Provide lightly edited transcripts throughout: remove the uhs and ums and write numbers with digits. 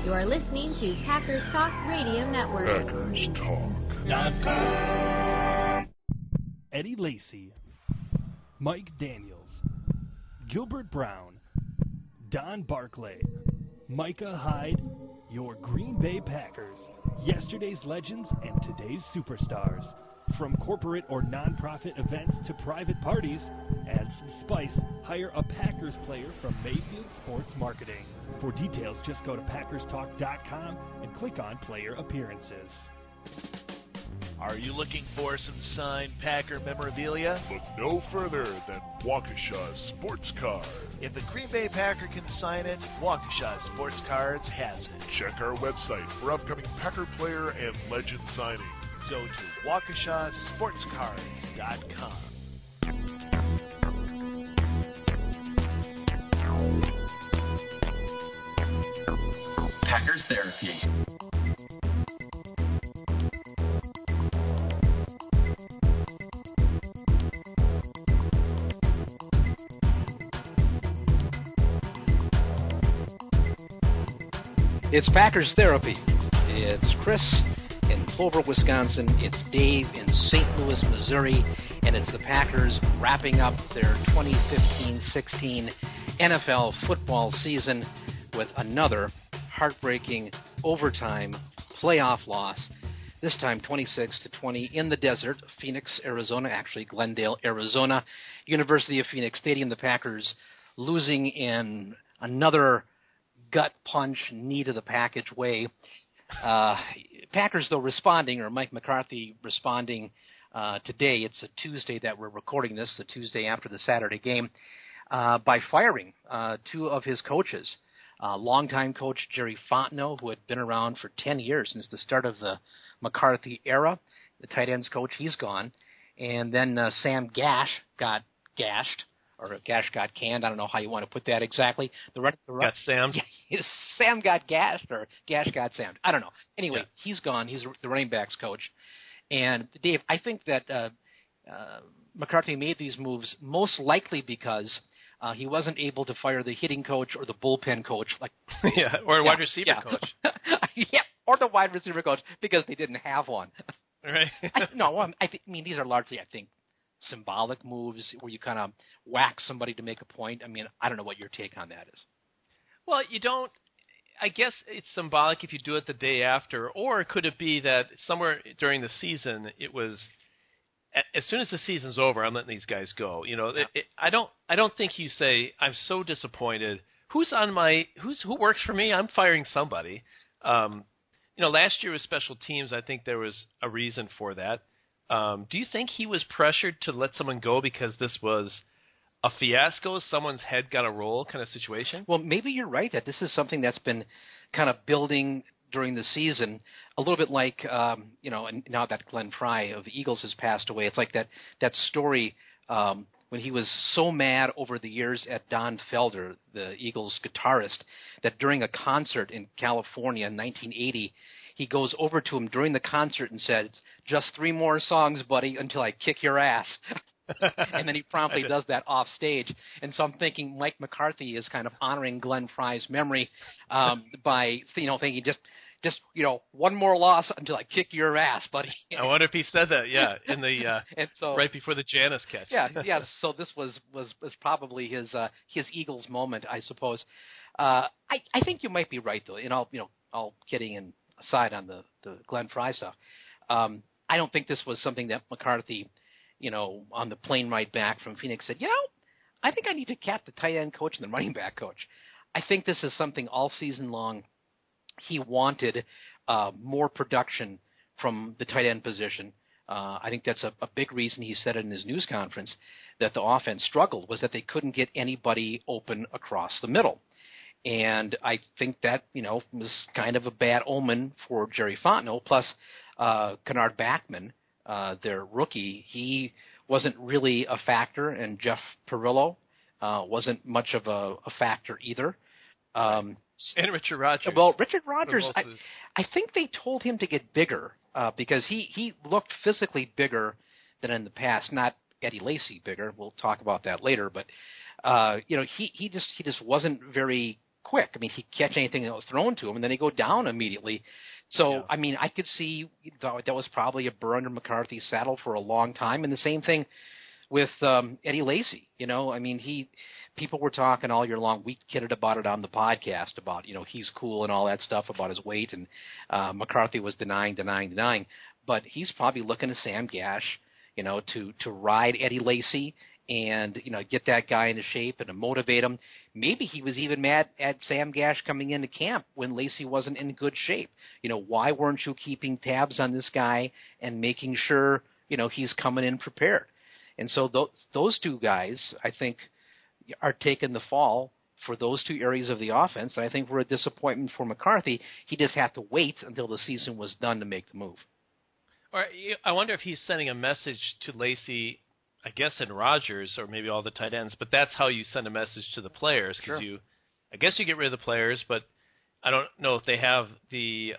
You are listening to Packers Talk Radio Network. Packers Talk. Eddie Lacy, Mike Daniels, Gilbert Brown, Don Barclay, Micah Hyde, your Green Bay Packers, yesterday's legends and today's superstars. From corporate or nonprofit events to private parties, add some spice, hire a Packers player from Mayfield Sports Marketing. For details, just go to PackersTalk.com and click on Player Appearances. Are you looking for some signed Packer memorabilia? Look no further than Waukesha Sports Card. If a Green Bay Packer can sign it, Waukesha Sports Cards has it. Check our website for upcoming Packer player and legend signings. Go to WaukeshaSportsCards.com. Packers Therapy. It's Packers Therapy. It's Chris in Clover, Wisconsin. It's Dave in St. Louis, Missouri. And it's the Packers wrapping up their 2015-16 NFL football season with another heartbreaking overtime playoff loss. This time 26-20 in the desert, Phoenix, Arizona, actually Glendale, Arizona. University of Phoenix Stadium, the Packers losing in another gut punch, knee to the package way. Packers, though, responding, or Mike McCarthy responding today. It's a Tuesday that we're recording this, the Tuesday after the Saturday game, by firing two of his coaches. Longtime coach Jerry Fontenot, who had been around for 10 years since the start of the McCarthy era. The tight ends coach, he's gone. And then Sam Gash got gashed. Or Gash got canned. I don't know how you want to put that exactly. Got Sam. Sam got gashed, or Gash got Sam. I don't know. Anyway, He's gone. He's the running backs coach. And, Dave, I think that McCarthy made these moves most likely because he wasn't able to fire the hitting coach or the bullpen coach. Or wide receiver coach. Or the wide receiver coach, because they didn't have one. Right. I mean, these are largely, I think, symbolic moves where you kind of whack somebody to make a point. I mean, I don't know what your take on that is. Well, you don't – I guess it's symbolic if you do it the day after, or could it be that somewhere during the season it was as soon as the season's over, I'm letting these guys go. You know, I don't think you say, I'm so disappointed. Who works for me? I'm firing somebody. Last year with special teams, I think there was a reason for that. Do you think he was pressured to let someone go because this was a fiasco, someone's head got a roll kind of situation? Well, maybe you're right that this is something that's been kind of building during the season, a little bit like, and now that Glenn Fry of the Eagles has passed away, it's like that story when he was so mad over the years at Don Felder, the Eagles guitarist, that during a concert in California in 1980, he goes over to him during the concert and said, "Just 3 more songs, buddy, until I kick your ass." And then he promptly does that off stage. And so I'm thinking Mike McCarthy is kind of honoring Glenn Fry's memory by thinking just 1 more loss until I kick your ass, buddy. I wonder if he said that, in the right before the Janus catch. Yeah. So this was probably his Eagles moment, I suppose. I think you might be right though. All kidding and aside on the Glenn Fry stuff. I don't think this was something that McCarthy, on the plane ride back from Phoenix said, I think I need to cap the tight end coach and the running back coach. I think this is something all season long he wanted more production from the tight end position. I think that's a big reason he said it in his news conference that the offense struggled, was that they couldn't get anybody open across the middle. And I think that, was kind of a bad omen for Jerry Fontenot. Plus, Kennard Backman, their rookie, he wasn't really a factor, and Jeff Perillo wasn't much of a factor either. And Richard Rodgers. Well, Richard Rodgers, I think they told him to get bigger because he looked physically bigger than in the past. Not Eddie Lacy bigger. We'll talk about that later. But he just wasn't very quick. I mean, he'd catch anything that was thrown to him, and then he'd go down immediately. So, I mean, I could see that was probably a burr under McCarthy's saddle for a long time. And the same thing with Eddie Lacy. You know, I mean, people were talking all year long. We kidded about it on the podcast about, you know, he's cool and all that stuff about his weight. And McCarthy was denying. But he's probably looking to Sam Gash, you know, to ride Eddie Lacy and, you know, get that guy into shape and to motivate him. Maybe he was even mad at Sam Gash coming into camp when Lacy wasn't in good shape. You know, why weren't you keeping tabs on this guy and making sure, you know, he's coming in prepared? And so those two guys, I think, are taking the fall for those two areas of the offense. And I think were a disappointment for McCarthy. He just had to wait until the season was done to make the move. Or I wonder if he's sending a message to Lacy, I guess, and Rodgers, or maybe all the tight ends, but that's how you send a message to the players, because I guess you get rid of the players, but I don't know if they have the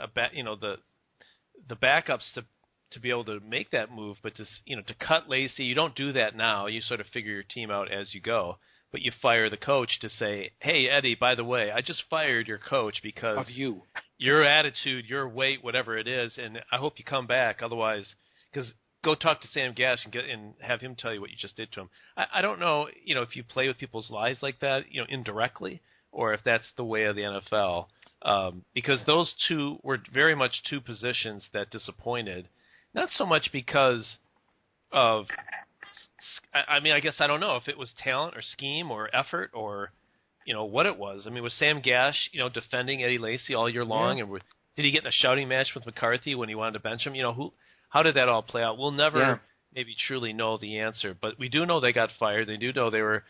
backups to be able to make that move. But to cut Lacy, you don't do that now. You sort of figure your team out as you go, but you fire the coach to say, hey, Eddie, by the way, I just fired your coach because of you, your attitude, your weight, whatever it is, and I hope you come back. Otherwise, because go talk to Sam Gash and have him tell you what you just did to him. I don't know, you know, if you play with people's lives like that, you know, indirectly, or if that's the way of the NFL, because those two were very much two positions that disappointed. Not so much because of, I mean, I guess I don't know if it was talent or scheme or effort or, you know, what it was. I mean, was Sam Gash, you know, defending Eddie Lacy all year long, and did he get in a shouting match with McCarthy when he wanted to bench him? You know, how did that all play out? We'll never maybe truly know the answer, but we do know they got fired. They do know there were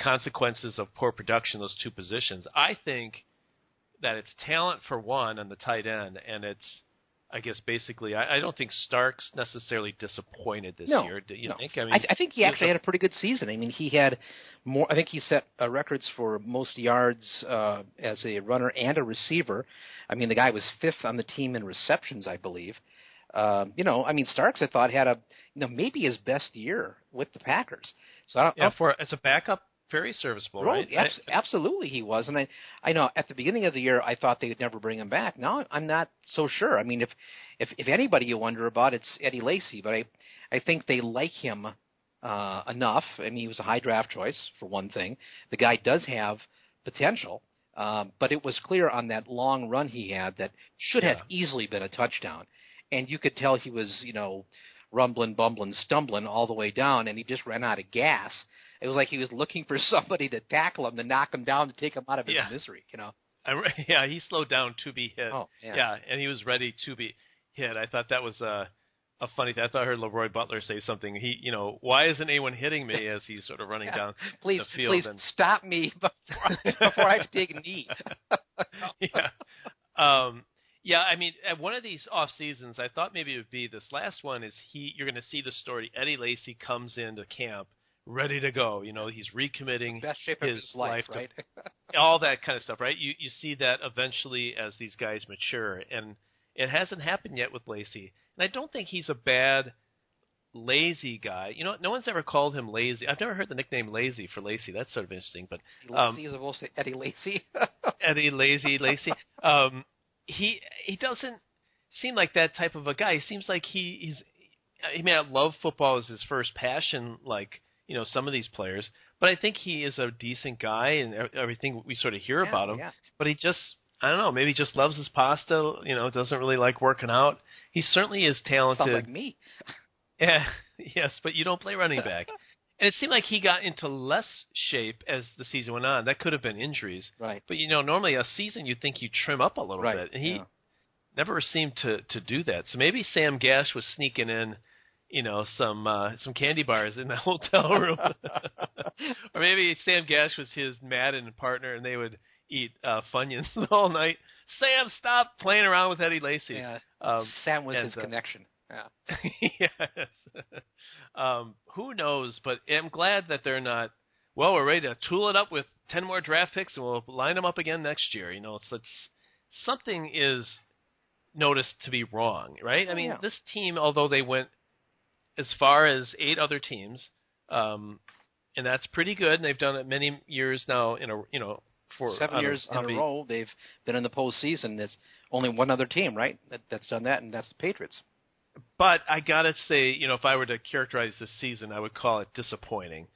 consequences of poor production, those two positions. I think that it's talent for one on the tight end, and it's, I guess, basically, I don't think Starks necessarily disappointed this year. Do you think? I mean, I think he actually had a pretty good season. I mean, he had more. I think he set records for most yards as a runner and a receiver. I mean, the guy was 5th on the team in receptions, I believe. You know, I mean, Starks, I thought, had maybe his best year with the Packers. So as a backup, very serviceable, right? Absolutely, he was. And I know at the beginning of the year, I thought they would never bring him back. Now I'm not so sure. I mean, if anybody you wonder about, it's Eddie Lacy. But I think they like him enough. I mean, he was a high draft choice for one thing. The guy does have potential. But it was clear on that long run he had that should have easily been a touchdown. And you could tell he was, you know, rumbling, bumbling, stumbling all the way down, and he just ran out of gas. It was like he was looking for somebody to tackle him, to knock him down, to take him out of his misery, you know. He slowed down to be hit. Oh, and he was ready to be hit. I thought that was a funny thing. I thought I heard Leroy Butler say something. He, you know, why isn't anyone hitting me as he's sort of running down the field? Please stop me before I have to take a knee. I mean, at one of these off seasons, I thought maybe it would be this last one. You're going to see the story. Eddie Lacy comes into camp ready to go. You know, he's recommitting best shape of his life, right? All that kind of stuff, right? You see that eventually as these guys mature, and it hasn't happened yet with Lacy. And I don't think he's a bad lazy guy. You know, no one's ever called him lazy. I've never heard the nickname lazy for Lacy. That's sort of interesting. But Lacy is opposed to Eddie Lacy. Eddie Lacy. He doesn't seem like that type of a guy. He seems like he may not love football as his first passion, like, you know, some of these players, but I think he is a decent guy and everything we sort of hear about him. Yeah. But he just, I don't know, maybe he just loves his pasta, you know, doesn't really like working out. He certainly is talented. Sounds like me. Yeah, yes, but you don't play running back. And it seemed like he got into less shape as the season went on. That could have been injuries. Right. But, you know, normally a season you'd think you trim up a little bit. And he never seemed to do that. So maybe Sam Gash was sneaking in, you know, some candy bars in the hotel room. Or maybe Sam Gash was his Madden partner and they would eat Funyuns all night. Sam, stop playing around with Eddie Lacy. Yeah. Sam was his connection. Yeah. Yes. Who knows? But I'm glad that they're not. Well, we're ready to tool it up with 10 more draft picks, and we'll line them up again next year. You know, it's something is noticed to be wrong, right? I mean, this team, although they went as far as 8 other teams, and that's pretty good, and they've done it many years now in a for 7 years in a row they've been in the postseason. There's only one other team, right, that's done that, and that's the Patriots. But I gotta say, if I were to characterize this season, I would call it disappointing.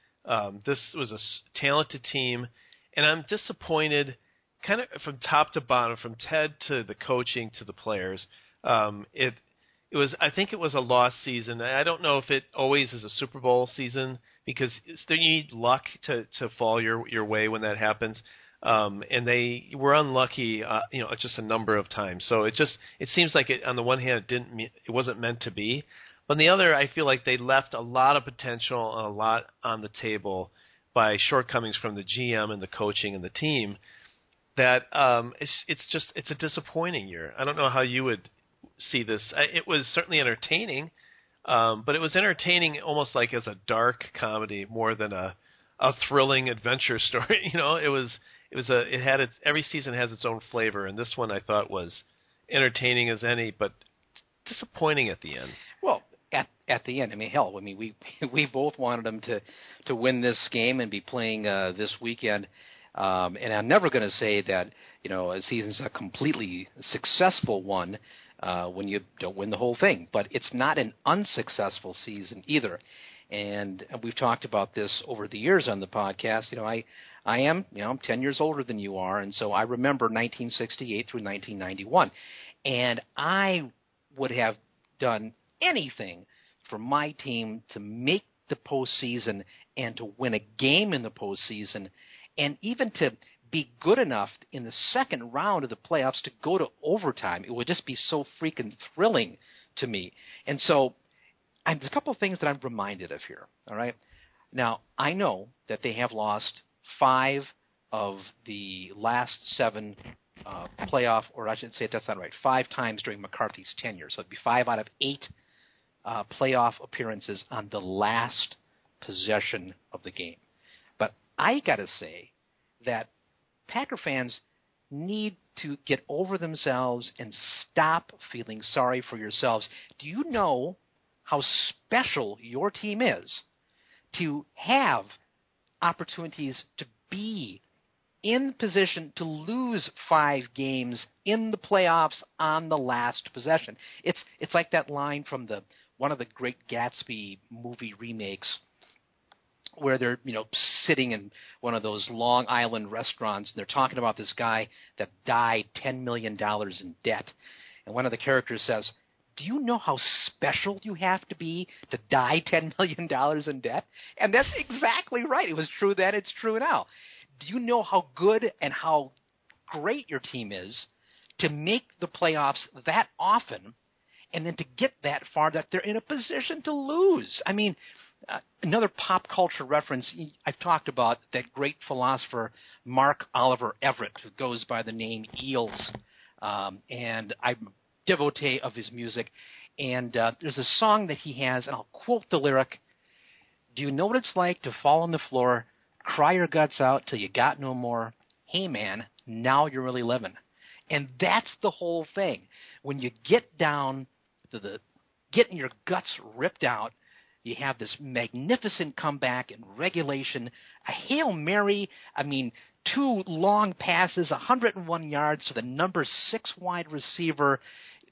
This was a talented team, and I'm disappointed, kind of from top to bottom, from Ted to the coaching to the players. It was. I think it was a lost season. I don't know if it always is a Super Bowl season because you need luck to fall your way when that happens. And they were unlucky, just a number of times. So it seems like on the one hand it wasn't meant to be, but on the other, I feel like they left a lot of potential and a lot on the table by shortcomings from the GM and the coaching and the team. That it's a disappointing year. I don't know how you would see this. It was certainly entertaining, but it was entertaining almost like as a dark comedy more than a thrilling adventure story. Every season has its own flavor, and this one I thought was entertaining as any, but disappointing at the end. Well, at the end, we both wanted them to win this game and be playing this weekend. And I'm never going to say that a season's a completely successful one when you don't win the whole thing, but it's not an unsuccessful season either. And we've talked about this over the years on the podcast. I am, I'm 10 years older than you are, and so I remember 1968 through 1991. And I would have done anything for my team to make the postseason and to win a game in the postseason and even to be good enough in the second round of the playoffs to go to overtime. It would just be so freaking thrilling to me. And so there's a couple of things that I'm reminded of here, all right? Now, I know that they have lost 5 of the last 7 playoff, or I should say that's not right, 5 times during McCarthy's tenure. So it'd be 5 out of 8 playoff appearances on the last possession of the game. But I got to say that Packer fans need to get over themselves and stop feeling sorry for yourselves. Do you know how special your team is to have opportunities to be in position to lose 5 games in the playoffs on the last possession? It's like that line from one of the Great Gatsby movie remakes where they're sitting in one of those Long Island restaurants and they're talking about this guy that died $10 million in debt, and one of the characters says, "Do you know how special you have to be to die $10 million in debt?" And that's exactly right. It was true then, it's true now. Do you know how good and how great your team is to make the playoffs that often and then to get that far that they're in a position to lose? I mean, another pop culture reference, I've talked about that great philosopher Mark Oliver Everett, who goes by the name Eels, and I'm devotee of his music, and there's a song that he has, and I'll quote the lyric: "Do you know what it's like to fall on the floor, cry your guts out till you got no more? Hey man, now you're really living." And that's the whole thing. When you get down to getting your guts ripped out, you have this magnificent comeback in regulation, a Hail Mary, 2 long passes, 101 yards to the number 6 wide receiver.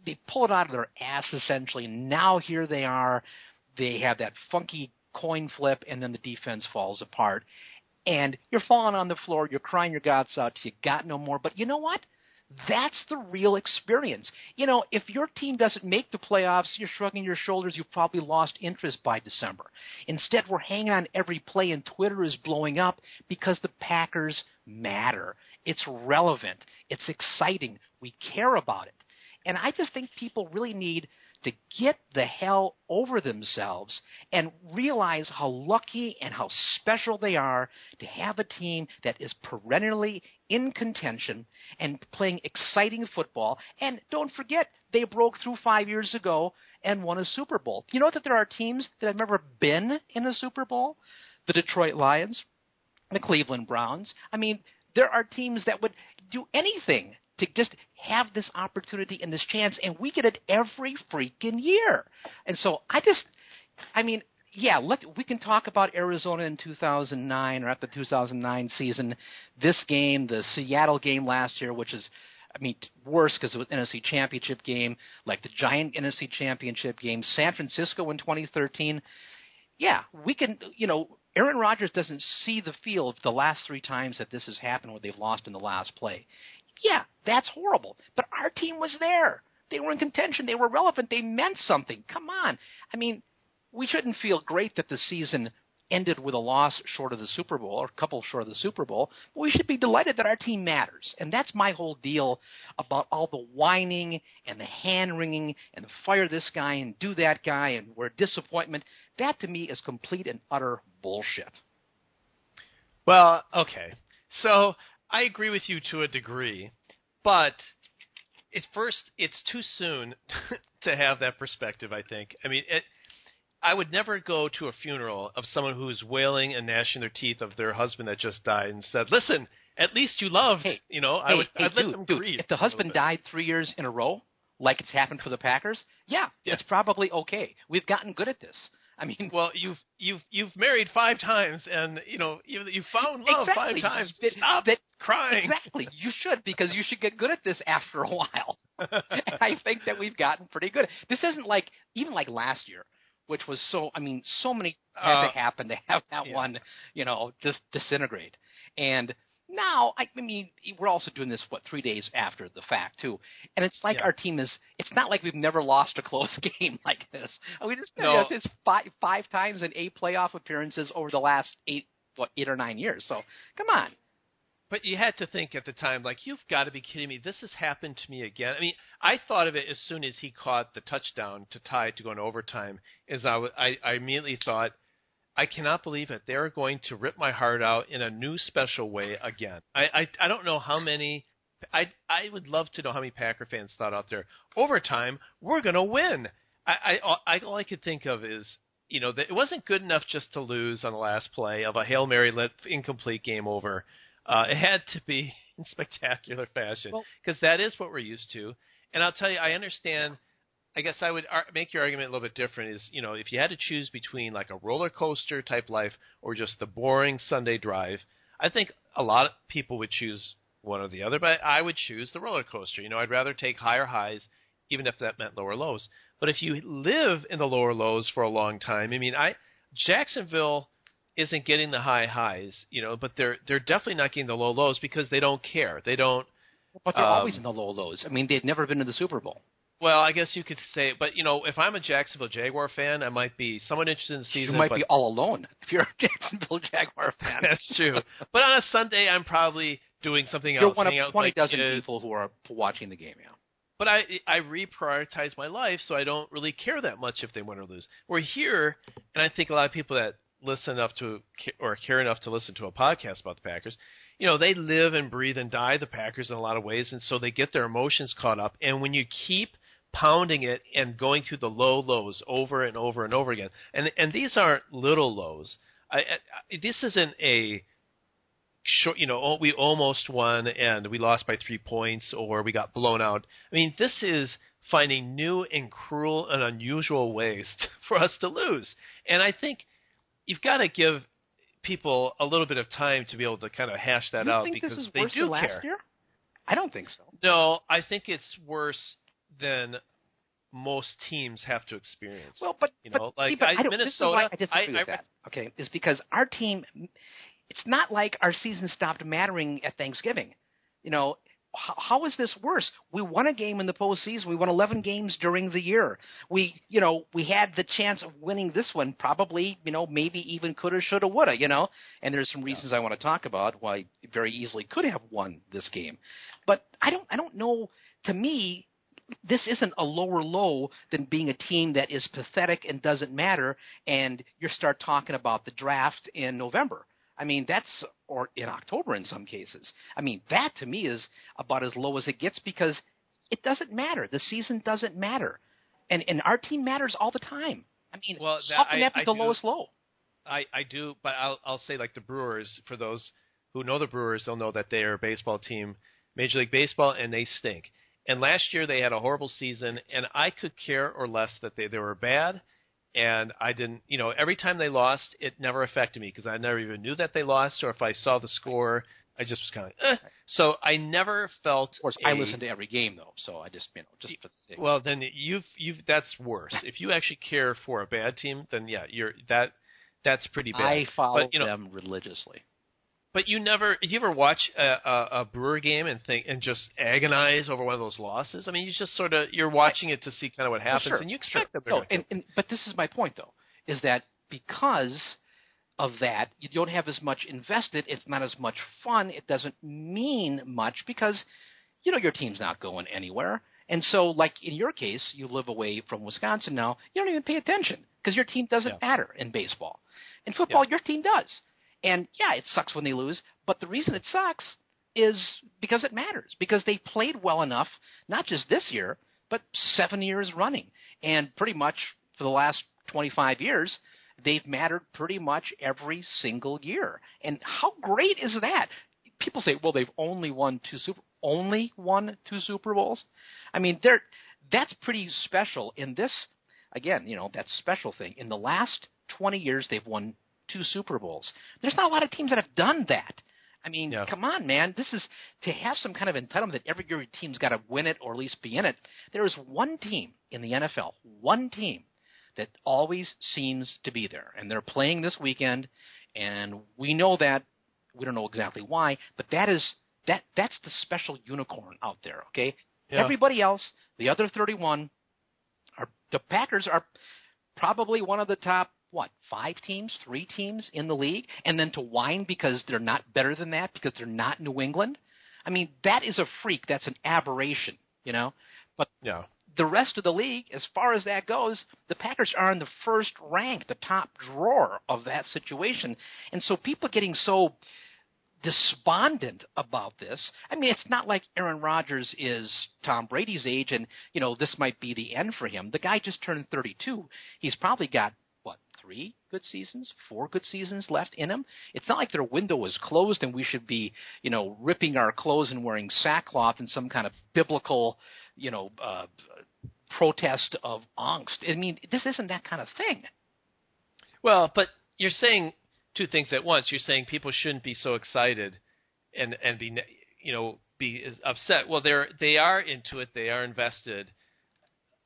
They pull it out of their ass, essentially. Now here they are. They have that funky coin flip, and then the defense falls apart. And you're falling on the floor. You're crying your guts out till you got no more. But you know what? That's the real experience. If your team doesn't make the playoffs, you're shrugging your shoulders. You've probably lost interest by December. Instead, we're hanging on every play, and Twitter is blowing up because the Packers matter. It's relevant. It's exciting. We care about it. And I just think people really need to get the hell over themselves and realize how lucky and how special they are to have a team that is perennially in contention and playing exciting football. And don't forget, they broke through 5 years ago and won a Super Bowl. You know that there are teams that have never been in a Super Bowl? The Detroit Lions, the Cleveland Browns. There are teams that would do anything to just have this opportunity and this chance, and we get it every freaking year. And so yeah, we can talk about Arizona in 2009 or after the 2009 season. This game, the Seattle game last year, which is, worse because it was an NFC Championship game, like the Giant NFC Championship game, San Francisco in 2013. Yeah, we can, Aaron Rodgers doesn't see the field the last 3 times that this has happened where they've lost in the last play. Yeah, that's horrible. But our team was there. They were in contention. They were relevant. They meant something. Come on. We shouldn't feel great that the season ended with a loss short of the Super Bowl, or a couple short of the Super Bowl, but we should be delighted that our team matters. And that's my whole deal about all the whining and the hand-wringing and fire this guy and do that guy and we're disappointment. That, to me, is complete and utter bullshit. Well, okay. So I agree with you to a degree, but it's too soon to have that perspective, I think. I would never go to a funeral of someone who's wailing and gnashing their teeth of their husband that just died and said, listen, at least you loved, I'd let them grieve. If the husband died 3 years in a row, like it's happened for the Packers, it's probably okay. We've gotten good at this. Well, you've married 5 times, and you found love exactly. 5 times. Stop crying. Exactly, you should, because you should get good at this after a while. And I think that we've gotten pretty good. This isn't even like last year, which was so many had to happen to have that one, just disintegrate. And now, we're also doing this, 3 days after the fact, too. And it's like our team it's not like we've never lost a close game like this. It's 5 times in 8 playoff appearances over the last 8 or 9 years. So, come on. But you had to think at the time, you've got to be kidding me. This has happened to me again. I thought of it as soon as he caught the touchdown to tie it to go into overtime. I immediately thought, I cannot believe it. They're going to rip my heart out in a new special way again. I don't know how many – I would love to know how many Packer fans thought out there, overtime, we're going to win. All I could think of is, that it wasn't good enough just to lose on the last play of a Hail Mary incomplete game over. It had to be in spectacular fashion because that is what we're used to. And I'll tell you, I understand. I guess I would make your argument a little bit different. Is if you had to choose between like a roller coaster type life or just the boring Sunday drive, I think a lot of people would choose one or the other. But I would choose the roller coaster. I'd rather take higher highs, even if that meant lower lows. But if you live in the lower lows for a long time, Jacksonville isn't getting the high highs, but they're definitely not getting the low lows because they don't care. They don't. But they're always in the low lows. They've never been to the Super Bowl. Well, I guess you could say, but if I'm a Jacksonville Jaguar fan, I might be somewhat interested in the season. You might be all alone if you're a Jacksonville Jaguar fan. That's true. But on a Sunday, I'm probably doing something you're else. You're one of 20 dozen people who are watching the game, But I reprioritize my life, so I don't really care that much if they win or lose. We're here, and I think a lot of people that listen enough to or care enough to listen to a podcast about the Packers, they live and breathe and die the Packers in a lot of ways, and so they get their emotions caught up. And when you keep pounding it and going through the low lows over and over and over again, and these aren't little lows. This isn't a short, we almost won and we lost by 3 points or we got blown out. This is finding new and cruel and unusual ways for us to lose. And I think you've got to give people a little bit of time to be able to kind of hash that out because they do care. This is worse than last year? I don't think so. No, I think it's worse than most teams have to experience. Well, but Minnesota. This is why I disagree with that. Okay, is because our team. It's not like our season stopped mattering at Thanksgiving. How is this worse? We won a game in the postseason. We won 11 games during the year. We had the chance of winning this one, probably, maybe even coulda, shoulda, woulda, And there's some reasons I want to talk about why very easily could have won this game. But I don't know. To me, this isn't a lower low than being a team that is pathetic and doesn't matter, and you start talking about the draft in November. Or in October in some cases. That to me is about as low as it gets because it doesn't matter. The season doesn't matter. And our team matters all the time. How can that be the lowest low? I do, but I'll say like the Brewers, for those who know the Brewers, they'll know that they are a baseball team, Major League Baseball, and they stink. And last year they had a horrible season, and I could care or less that they were bad. And I didn't, every time they lost, it never affected me because I never even knew that they lost, or if I saw the score, I just was kind of, So I never felt. Of course, I listened to every game though, so I just, just for the sake. Well, then that's worse. If you actually care for a bad team, then yeah, that's pretty bad. I follow them religiously. But you ever watch a Brewer game and just agonize over one of those losses? I mean, you just you're watching it to see kind of what happens, and you expect them to. But this is my point though, is that because of that, you don't have as much invested. It's not as much fun. It doesn't mean much because, your team's not going anywhere. And so, like in your case, you live away from Wisconsin now. You don't even pay attention because your team doesn't matter in baseball. In football, your team does. And, yeah, it sucks when they lose, but the reason it sucks is because it matters, because they played well enough, not just this year, but 7 years running. And pretty much for the last 25 years, they've mattered pretty much every single year. And how great is that? People say, well, they've only won two Super Bowls? I mean, that's pretty special. In this, again, that special thing. In the last 20 years, they've won 2 Super Bowls. There's not a lot of teams that have done that. I mean, come on, man. This is to have some kind of entitlement that every year your team's got to win it or at least be in it. There is one team in the NFL, one team that always seems to be there, and they're playing this weekend, and we know that. We don't know exactly why, but that's the special unicorn out there, okay? Yeah. Everybody else, the other 31, the Packers are probably one of the top 3 teams in the league, and then to whine because they're not better than that, because they're not New England. I mean, that is a freak. That's an aberration, But the rest of the league, as far as that goes, the Packers are in the first rank, the top drawer of that situation. And so people getting so despondent about this. I mean, it's not like Aaron Rodgers is Tom Brady's age and, this might be the end for him. The guy just turned 32. He's probably got 4 good seasons left in him. It's not like their window is closed and we should be, ripping our clothes and wearing sackcloth in some kind of biblical, protest of angst. I mean, this isn't that kind of thing. Well, but you're saying two things at once. You're saying people shouldn't be so excited and be upset. Well, they are into it. They are invested.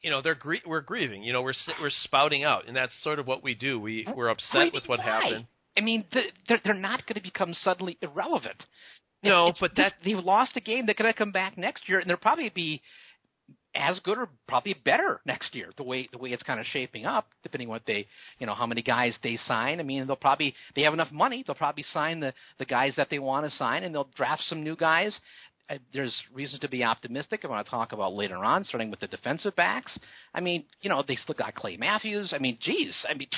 We're grieving. We're spouting out, and that's sort of what we do. We're upset with what happened. I mean, they're not going to become suddenly irrelevant. No, but they've lost a game. They're going to come back next year, and they'll probably be as good or probably better next year. The way it's kind of shaping up, depending on what they, how many guys they sign. I mean, they have enough money. They'll probably sign the guys that they want to sign, and they'll draft some new guys. There's reason to be optimistic. I want to talk about later on, starting with the defensive backs. I mean, they still got Clay Matthews. I mean, geez. I mean,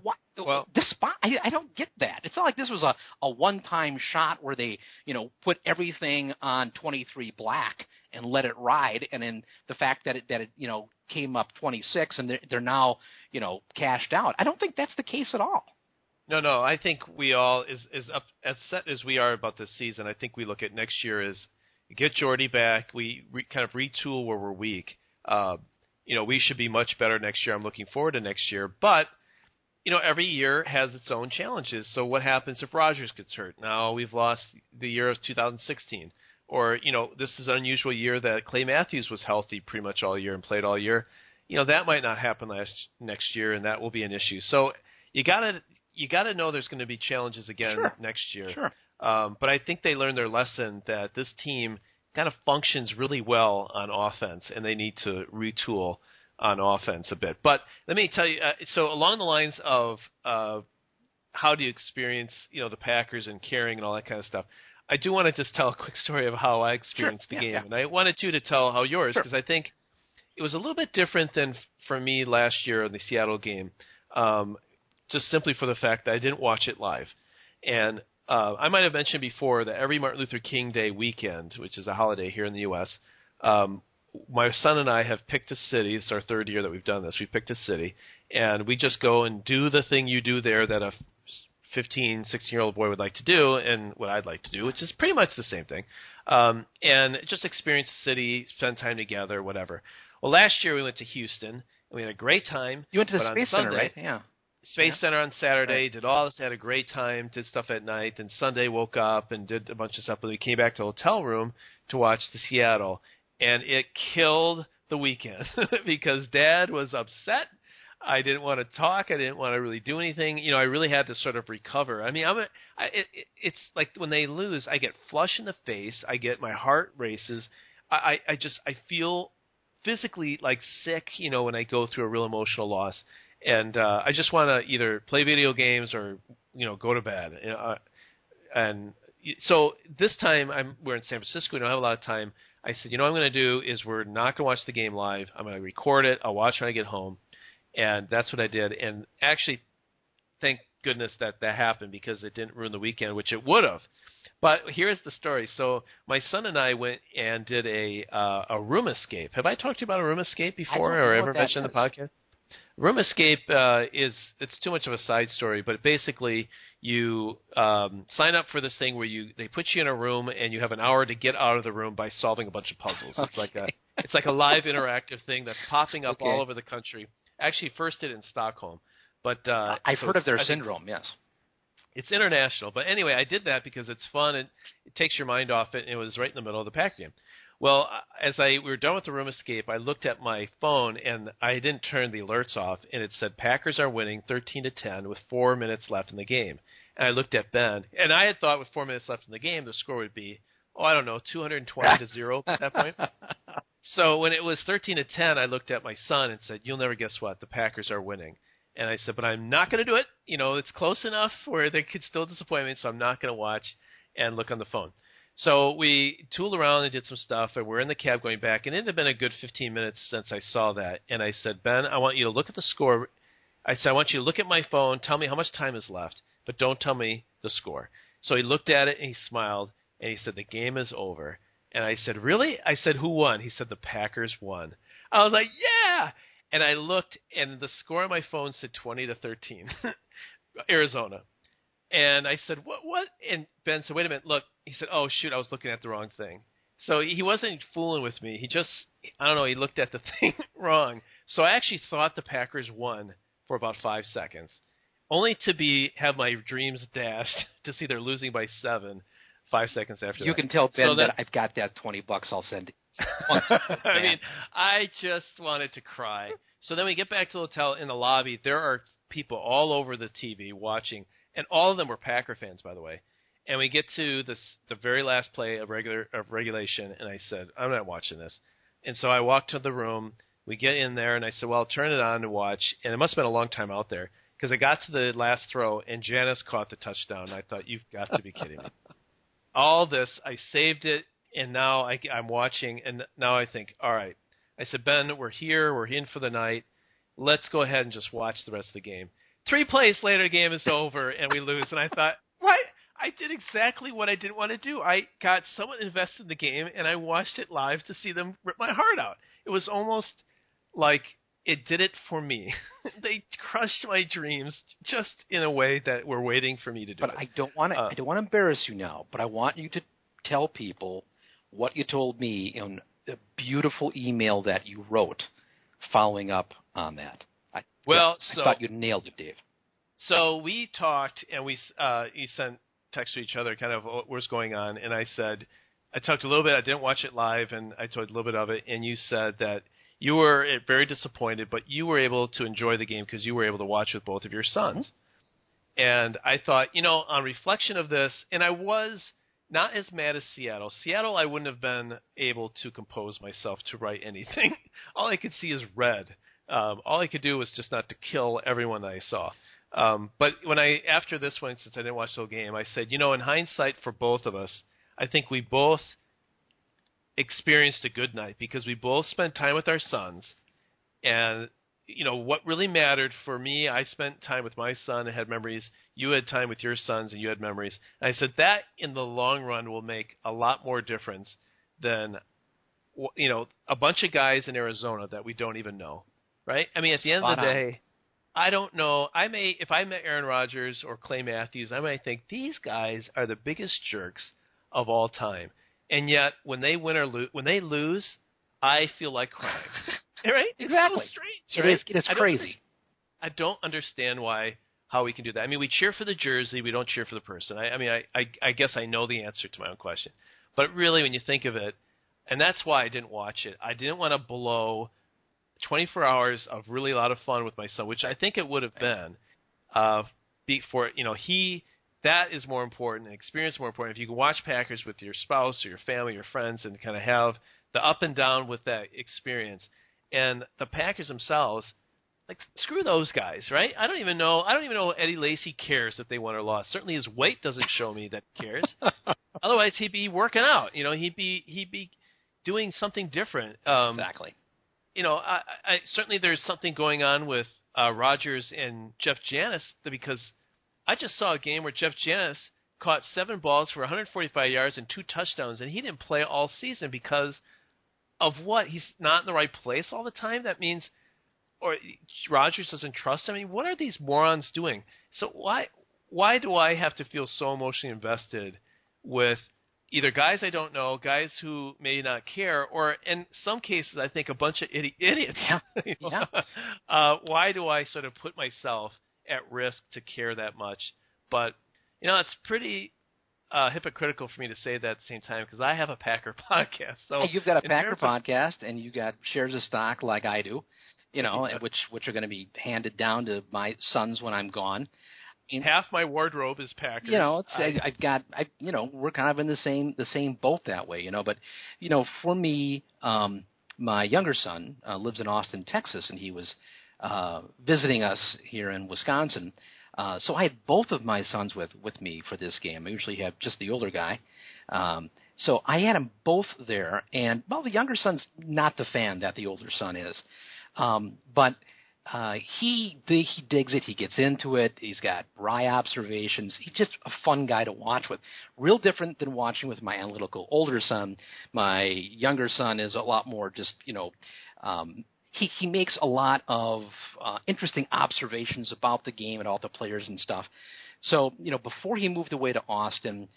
what? Well, I don't get that. It's not like this was a one-time shot where they, put everything on 23 black and let it ride, and then the fact that it came up 26 and they're now, cashed out. I don't think that's the case at all. No. I think we all, as upset as we are about this season, I think we look at next year as get Jordy back. We kind of retool where we're weak. We should be much better next year. I'm looking forward to next year. But, every year has its own challenges. So what happens if Rodgers gets hurt? Now we've lost the year of 2016. Or, this is an unusual year that Clay Matthews was healthy pretty much all year and played all year. That might not happen next year, and that will be an issue. So you gotta know there's going to be challenges again next year. Sure. But I think they learned their lesson that this team kind of functions really well on offense, and they need to retool on offense a bit. But let me tell you, so along the lines of how do you experience, the Packers and caring and all that kind of stuff, I do want to just tell a quick story of how I experienced the game. Yeah. And I wanted you to tell how yours, because I think it was a little bit different than for me last year in the Seattle game, just simply for the fact that I didn't watch it live. And I might have mentioned before that every Martin Luther King Day weekend, which is a holiday here in the U.S., my son and I have picked a city. It's our 3rd year that we've done this. We picked a city, and we just go and do the thing you do there that a 15, 16-year-old boy would like to do and what I'd like to do, which is pretty much the same thing, and just experience the city, spend time together, whatever. Well, last year we went to Houston, and We had a great time. You went to the but Space on Center, Sunday, right? Yeah. Space Center on Saturday, Right. did all this, had a great time, did stuff at night, and Sunday woke up and did a bunch of stuff, but we came back to the hotel room to watch the Seattle, and it killed the weekend because Dad was upset. I didn't want to talk. I didn't want to really do anything. I really had to sort of recover. I mean, it's like when they lose, I get flush in the face. my heart races. I feel physically like sick, when I go through a real emotional loss. And I just want to either play video games or, go to bed. And so this time we're in San Francisco. We don't have a lot of time. I said, what I'm going to do is we're not going to watch the game live. I'm going to record it. I'll watch when I get home. And that's what I did. And actually, thank goodness that happened because it didn't ruin the weekend, which it would have. But here's the story. So my son and I went and did a room escape. Have I talked to you about a room escape before or ever mentioned the podcast? Room escape it's too much of a side story, but basically you sign up for this thing where they put you in a room and you have an hour to get out of the room by solving a bunch of puzzles. Okay. It's like a live interactive thing that's popping up all over the country. Actually, first did it in Stockholm, but I've heard of their syndrome. Yes, it's international. But anyway, I did that because it's fun and it takes your mind off it. And it was right in the middle of the Packer game. Well, as we were done with the room escape, I looked at my phone and I didn't turn the alerts off, and it said Packers are winning 13-10 with 4 minutes left in the game. And I looked at Ben, and I had thought with 4 minutes left in the game, the score would be, 220-0 at that point. So when it was 13-10, I looked at my son and said, "You'll never guess what, the Packers are winning." And I said, "But I'm not going to do it. It's close enough where they could still disappoint me, so I'm not going to watch and look on the phone." So we tooled around and did some stuff, and we're in the cab going back, and it had been a good 15 minutes since I saw that. And I said, "Ben, I want you to look at the score." I said, "I want you to look at my phone, tell me how much time is left, but don't tell me the score." So he looked at it, and he smiled, and he said, "The game is over." And I said, "Really?" I said, "Who won?" He said, "The Packers won." I was like, "Yeah!" And I looked, and the score on my phone said 20-13, Arizona. And I said, what? And Ben said, "Wait a minute, look." He said, "Oh, shoot, I was looking at the wrong thing." So he wasn't fooling with me. He just, I don't know, he looked at the thing wrong. So I actually thought the Packers won for about 5 seconds, only to have my dreams dashed to see they're losing by 7 5 seconds after that. You can tell Ben that I've got that $20 I'll send. I mean, I just wanted to cry. So then we get back to the hotel in the lobby. There are people all over the TV watching, and all of them were Packer fans, by the way. And we get to the very last play of regulation, and I said, "I'm not watching this." And so I walked to the room. We get in there, and I said, "Well, I'll turn it on to watch." And it must have been a long time out there because I got to the last throw, and Janice caught the touchdown. And I thought, "You've got to be kidding me." All this, I saved it, and now I'm watching, and now I think, all right. I said, "Ben, we're here. We're in for the night. Let's go ahead and just watch the rest of the game." 3 plays later, the game is over, and we lose. And I thought, what? I did exactly what I didn't want to do. I got someone invested in the game, and I watched it live to see them rip my heart out. It was almost like it did it for me. They crushed my dreams just in a way that were waiting for me to do it. But I don't want to embarrass you now, but I want you to tell people what you told me in the beautiful email that you wrote following up on that. I thought you nailed it, Dave. So we talked, and we sent text to each other kind of what was going on, and I talked a little bit. I didn't watch it live, and I told a little bit of it, and you said that you were very disappointed, but you were able to enjoy the game because you were able to watch with both of your sons. Mm-hmm. And I thought, on reflection of this, and I was not as mad as Seattle. Seattle, I wouldn't have been able to compose myself to write anything. All I could see is red. All I could do was just not to kill everyone that I saw. But after this one, since I didn't watch the whole game, I said, in hindsight for both of us, I think we both experienced a good night because we both spent time with our sons. And, what really mattered for me, I spent time with my son and had memories. You had time with your sons and you had memories. And I said that in the long run will make a lot more difference than, a bunch of guys in Arizona that we don't even know. Right? I mean, at the end of the day, I don't know. If I met Aaron Rodgers or Clay Matthews, I might think these guys are the biggest jerks of all time. And yet, when they win or when they lose, I feel like crying. Right? Exactly. It's so strange, right? It is crazy. I don't understand how we can do that. I mean, we cheer for the jersey. We don't cheer for the person. I guess I know the answer to my own question. But really, when you think of it, and that's why I didn't watch it. I didn't want to blow 24 hours of really a lot of fun with my son, which I think it would have been. That is more important, experience more important. If you can watch Packers with your spouse or your family, your friends, and kind of have the up and down with that experience. And the Packers themselves, like, screw those guys, right? I don't even know Eddie Lacy cares if they won or lost. Certainly his weight doesn't show me that he cares. Otherwise, he'd be working out. He'd be doing something different. Exactly. I certainly there's something going on with Rodgers and Jeff Janis, because I just saw a game where Jeff Janis caught 7 balls for 145 yards and 2 touchdowns, and he didn't play all season because of what? He's not in the right place all the time? That means, or Rodgers doesn't trust him? I mean, what are these morons doing? So why do I have to feel so emotionally invested with either guys I don't know, guys who may not care, or in some cases I think a bunch of idiots? Yeah. Why do I sort of put myself at risk to care that much? But it's pretty hypocritical for me to say that at the same time, because I have a Packer podcast. So hey, you've got a Packer podcast, and you got shares of stock like I do, which are going to be handed down to my sons when I'm gone. Half my wardrobe is Packers. We're kind of in the same boat that way, But, for me, my younger son lives in Austin, Texas, and he was visiting us here in Wisconsin. So I had both of my sons with me for this game. I usually have just the older guy. So I had them both there, and, the younger son's not the fan that the older son is. But he digs it. He gets into it. He's got wry observations. He's just a fun guy to watch with. Real different than watching with my analytical older son. My younger son is a lot more just, he makes a lot of interesting observations about the game and all the players and stuff. So, before he moved away to Austin,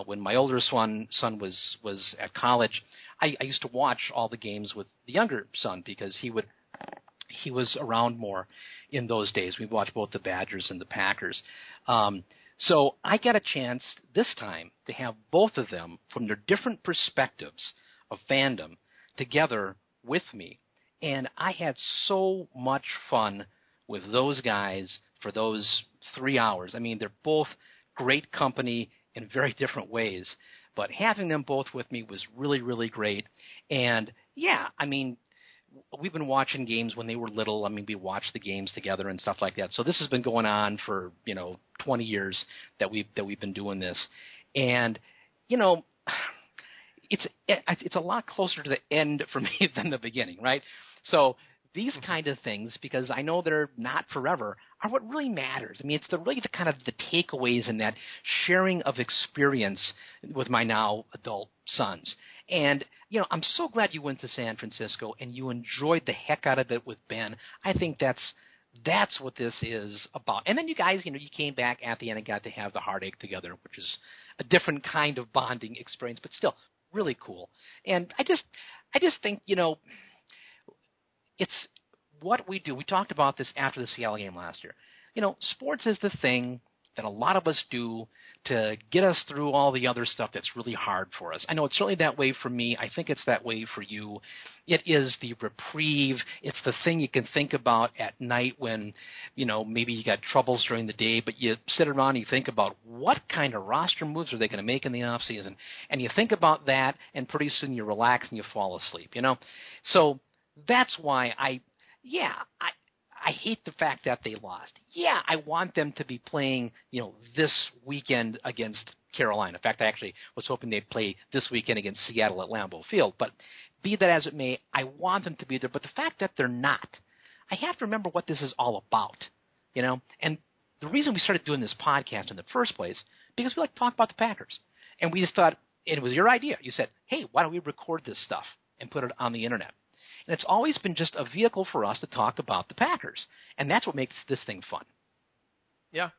when my older son was at college, I used to watch all the games with the younger son because he was around more in those days. We watched both the Badgers and the Packers. So I got a chance this time to have both of them from their different perspectives of fandom together with me. And I had so much fun with those guys for those 3 hours. I mean, they're both great company in very different ways. But having them both with me was really, really great. And, yeah, I mean, we've been watching games when they were little. I mean, we watched the games together and stuff like that. So this has been going on for, 20 years that we've been doing this. And, it's a lot closer to the end for me than the beginning, right? So these kind of things, because I know they're not forever, are what really matters. I mean, it's really the kind of the takeaways and that sharing of experience with my now adult sons. And, I'm so glad you went to San Francisco and you enjoyed the heck out of it with Ben. I think that's what this is about. And then you guys, you came back at the end and got to have the heartache together, which is a different kind of bonding experience, but still really cool. And I just think, it's what we do. We talked about this after the Seattle game last year. Sports is the thing that a lot of us do to get us through all the other stuff that's really hard for us. I know it's certainly that way for me. I think it's that way for you. It is the reprieve. It's the thing you can think about at night when, maybe you got troubles during the day, but you sit around and you think about what kind of roster moves are they going to make in the offseason. And you think about that, and pretty soon you relax and you fall asleep, So that's why I hate the fact that they lost. Yeah, I want them to be playing, this weekend against Carolina. In fact, I actually was hoping they'd play this weekend against Seattle at Lambeau Field. But be that as it may, I want them to be there. But the fact that they're not, I have to remember what this is all about, And the reason we started doing this podcast in the first place, because we like to talk about the Packers. And we just thought, and it was your idea. You said, hey, why don't we record this stuff and put it on the internet? And it's always been just a vehicle for us to talk about the Packers. And that's what makes this thing fun. Yeah.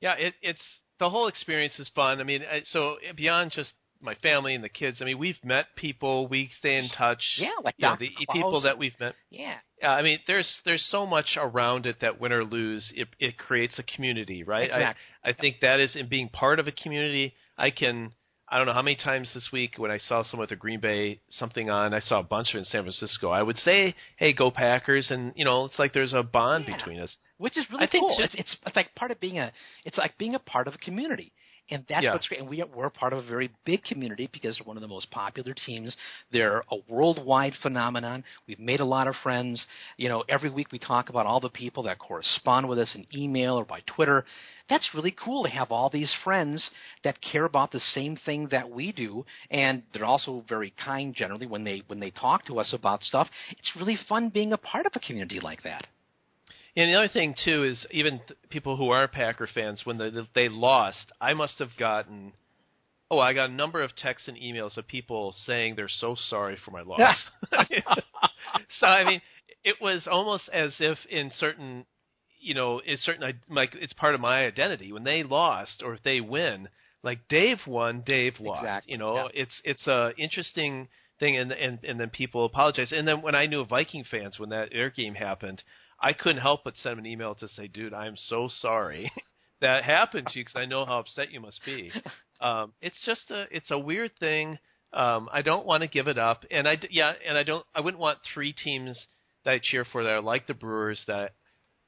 Yeah, it's the whole experience is fun. I mean, so beyond just my family and the kids. I mean, we've met people. We stay in touch. Yeah, like the people that we've met. Yeah. I mean, there's so much around it that win or lose, it creates a community, right? Exactly. I think that is in being part of a community. I don't know how many times this week when I saw someone with a Green Bay something on, I saw a bunch of it in San Francisco. I would say, "Hey, go Packers!" And it's like there's a bond between us, which is really cool. It's like part of being it's like being a part of a community. And that's what's great. And we're part of a very big community because we're one of the most popular teams. They're a worldwide phenomenon. We've made a lot of friends. Every week we talk about all the people that correspond with us in email or by Twitter. That's really cool to have all these friends that care about the same thing that we do. And they're also very kind generally when they talk to us about stuff. It's really fun being a part of a community like that. And the other thing, too, is even people who are Packer fans, when they lost, I must have gotten I got a number of texts and emails of people saying they're so sorry for my loss. So, I mean, it was almost as if in certain, it's part of my identity. When they lost or if they win, like Dave won, Dave lost. Exactly. It's a interesting thing, and then people apologize. And then when I knew Viking fans, when their game happened, I couldn't help but send them an email to say, dude, I'm so sorry that happened to you because I know how upset you must be. It's a weird thing. I don't want to give it up. And I wouldn't want three teams that I cheer for that are like the Brewers that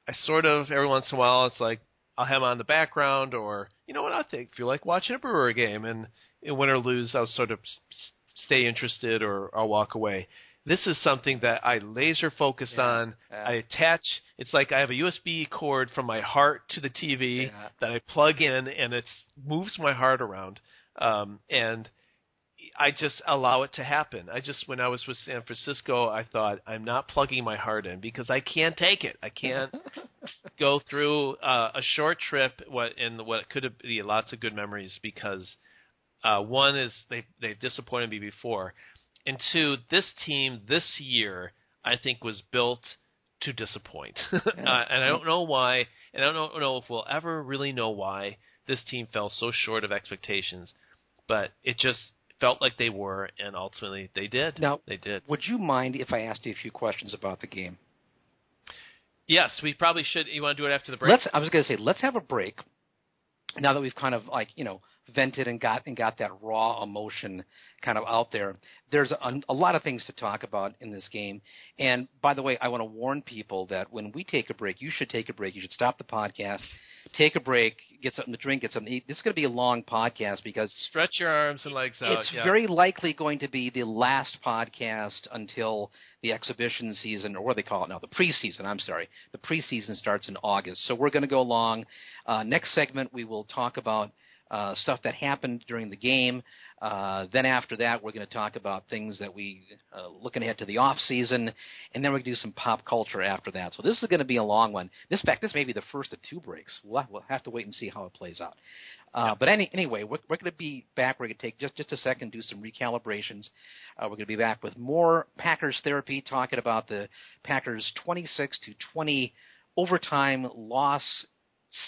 I sort of, every once in a while, it's like I'll have them on the background or, you know what, I feel like watching a Brewer game and win or lose, I'll sort of stay interested or I'll walk away. This is something that I laser focus on. I attach. It's like I have a USB cord from my heart to the TV that I plug in, and it moves my heart around. And I just allow it to happen. When I was with San Francisco, I thought I'm not plugging my heart in because I can't take it. I can't go through a short trip. What could be lots of good memories because one is they've disappointed me before. And two, this team this year, I think, was built to disappoint. And I don't know why, and I don't know if we'll ever really know why this team fell so short of expectations. But it just felt like they were, and ultimately they did. Now, they did. Would you mind if I asked you a few questions about the game? Yes, we probably should. You want to do it after the break? I was going to say, let's have a break. Now that we've kind of vented and got that raw emotion kind of out there, there's a lot of things to talk about in this game. And by the way, I want to warn people that when we take a break, you should take a break. You should stop the podcast, take a break, get something to drink, get something to eat. This is going to be a long podcast because stretch your arms and legs out. It's very likely going to be the last podcast until the exhibition season, or what they call it now, the preseason. I'm sorry. The preseason starts in August. So we're going to go long. Next segment, we will talk about stuff that happened during the game. Then after that, we're going to talk about things that we looking ahead to the off season, and then we're going to do some pop culture after that. So this is going to be a long one. This may be the first of two breaks. We'll have to wait and see how it plays out. But anyway, we're going to be back. We're going to take just a second, do some recalibrations. We're going to be back with more Packers therapy, talking about the Packers' 26-20 overtime loss,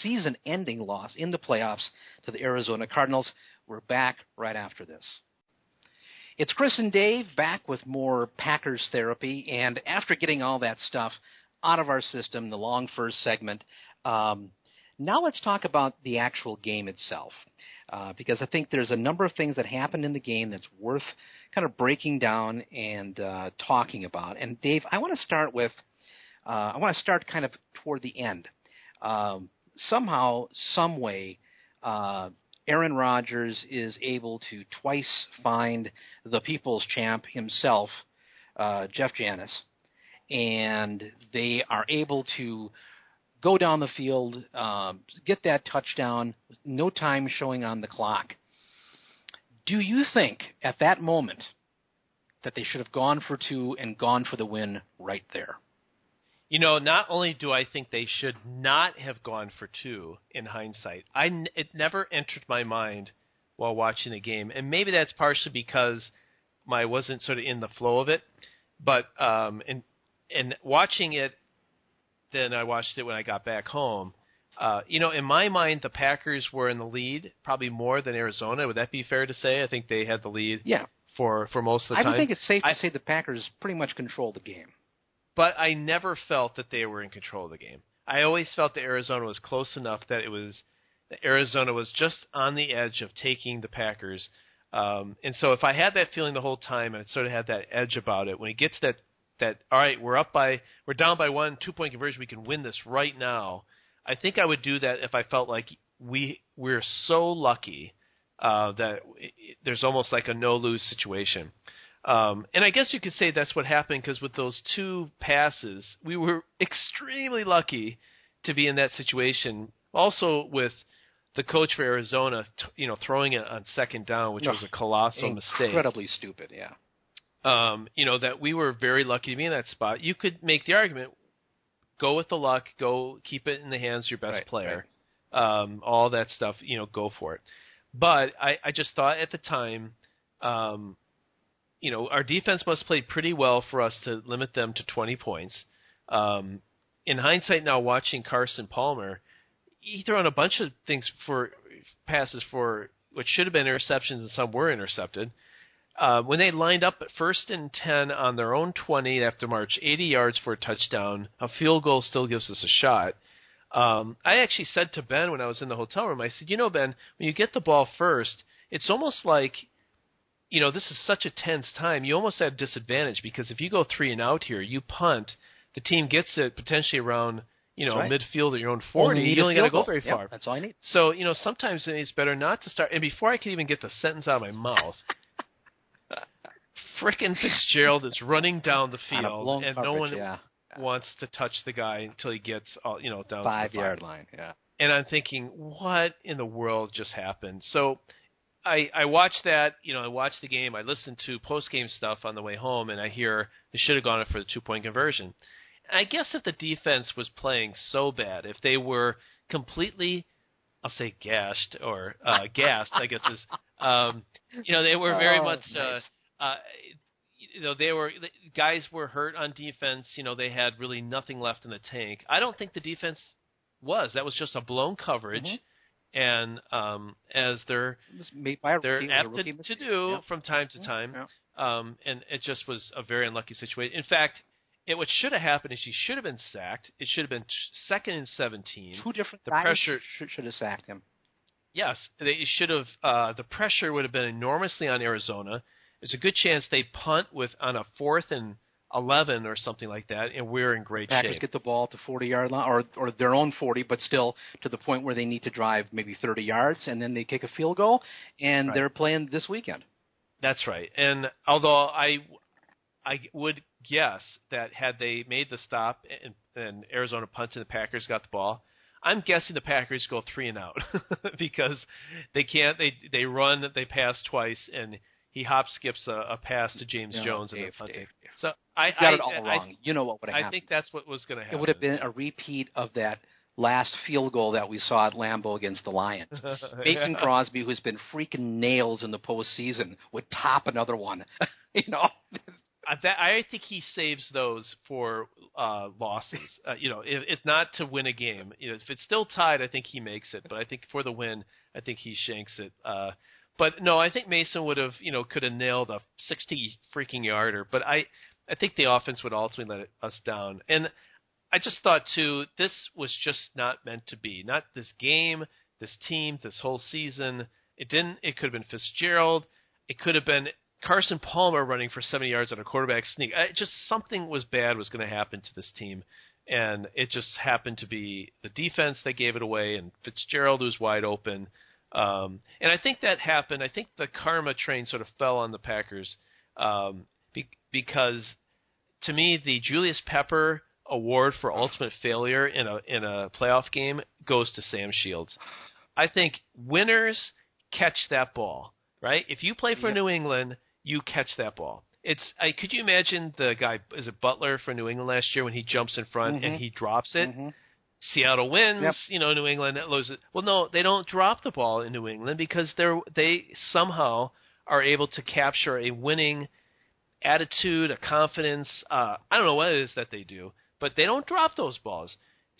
season-ending loss in the playoffs to the Arizona Cardinals. We're back right after this. It's Chris and Dave back with more Packers therapy, and after getting all that stuff out of our system, the long first segment, now let's talk about the actual game itself, because I think there's a number of things that happened in the game that's worth kind of breaking down and talking about. And Dave, I want to start kind of toward the end. Somehow, some way, Aaron Rodgers is able to twice find the people's champ himself, Jeff Janis, and they are able to go down the field, get that touchdown, no time showing on the clock. Do you think at that moment that they should have gone for two and gone for the win right there? Not only do I think they should not have gone for two in hindsight, it never entered my mind while watching the game. And maybe that's partially because I wasn't sort of in the flow of it. But in watching it, then I watched it when I got back home. In my mind, the Packers were in the lead probably more than Arizona. Would that be fair to say? I think they had the lead for most of the time. I would think it's safe to say the Packers pretty much controlled the game. But I never felt that they were in control of the game. I always felt that Arizona was close enough that Arizona was just on the edge of taking the Packers. And so if I had that feeling the whole time and it sort of had that edge about it, when it gets that all right, we're down by 1 2-point conversion, we can win this right now. I think I would do that if I felt like we're so lucky that there's almost like a no-lose situation. And I guess you could say that's what happened because with those 2 passes, we were extremely lucky to be in that situation. Also with the coach for Arizona, throwing it on second down, which was a colossal mistake. Incredibly stupid, yeah. That we were very lucky to be in that spot. You could make the argument, go with the luck, go keep it in the hands of your best player. Right. All that stuff, go for it. But I just thought at the time, our defense must have played pretty well for us to limit them to 20 points. In hindsight now, watching Carson Palmer, he threw in a bunch of things for passes for what should have been interceptions, and some were intercepted. When they lined up at 1st and 10 on their own 20, they have to march 80 yards for a touchdown. A field goal still gives us a shot. I actually said to Ben when I was in the hotel room, I said, Ben, when you get the ball first, it's almost like, this is such a tense time. You almost at a disadvantage because if you go 3 and out here, you punt, the team gets it potentially around, midfield at your own 40. You only got to go very far. That's all I need. So, sometimes it's better not to start. And before I could even get the sentence out of my mouth, frickin' Fitzgerald is running down the field, and no one wants to touch the guy until he gets down to the 5-yard line. Yeah. And I'm thinking, what in the world just happened? So I watched that. I watched the game. I listened to post-game stuff on the way home, and I hear they should have gone in for the 2-point conversion. And I guess if the defense was playing so bad, if they were completely, I'll say gashed or gassed, I guess is, they were very much. Guys were hurt on defense. They had really nothing left in the tank. I don't think the defense was. That was just a blown coverage, and as they're apt to do from time to time, and it just was a very unlucky situation. In fact, what should have happened is he should have been sacked. It should have been 2nd and 17. 2 different guys should have sacked him. Yes, they should have. The pressure would have been enormously on Arizona. There's a good chance they punt on a 4th and 11 or something like that, and we're in great shape. Packers get the ball at the 40-yard line, or their own 40, but still to the point where they need to drive maybe 30 yards, and then they kick a field goal, and they're playing this weekend. That's right. And although I would guess that had they made the stop and Arizona punted, the Packers got the ball, I'm guessing the Packers go 3 and out because they can't. They run, they pass twice, and he skips a pass to James Jones and then punting. So I got it all wrong. What would have happened? I think that's what was going to happen. It would have been a repeat of that last field goal that we saw at Lambeau against the Lions. Mason Crosby, who's been freaking nails in the postseason, would top another one. I think he saves those for losses. If not to win a game. If it's still tied, I think he makes it. But I think for the win, I think he shanks it. But no, I think Mason would have, could have nailed a 60 freaking yarder. But I think the offense would ultimately let us down. And I just thought too, this was just not meant to be. Not this game, this team, this whole season. It didn't. It could have been Fitzgerald. It could have been Carson Palmer running for 70 yards on a quarterback sneak. Just something was bad was going to happen to this team. And it just happened to be the defense that gave it away, and Fitzgerald was wide open. And I think that happened. I think the karma train sort of fell on the Packers because, to me, the Julius Pepper award for ultimate failure in a playoff game goes to Sam Shields. I think winners catch that ball, right? If you play for New England, you catch that ball. Could you imagine the guy, is it Butler for New England last year when he jumps in front and he drops it? Seattle wins, New England loses. Well, no, they don't drop the ball in New England because they somehow are able to capture a winning attitude, a confidence. I don't know what it is that they do, but they don't drop those balls.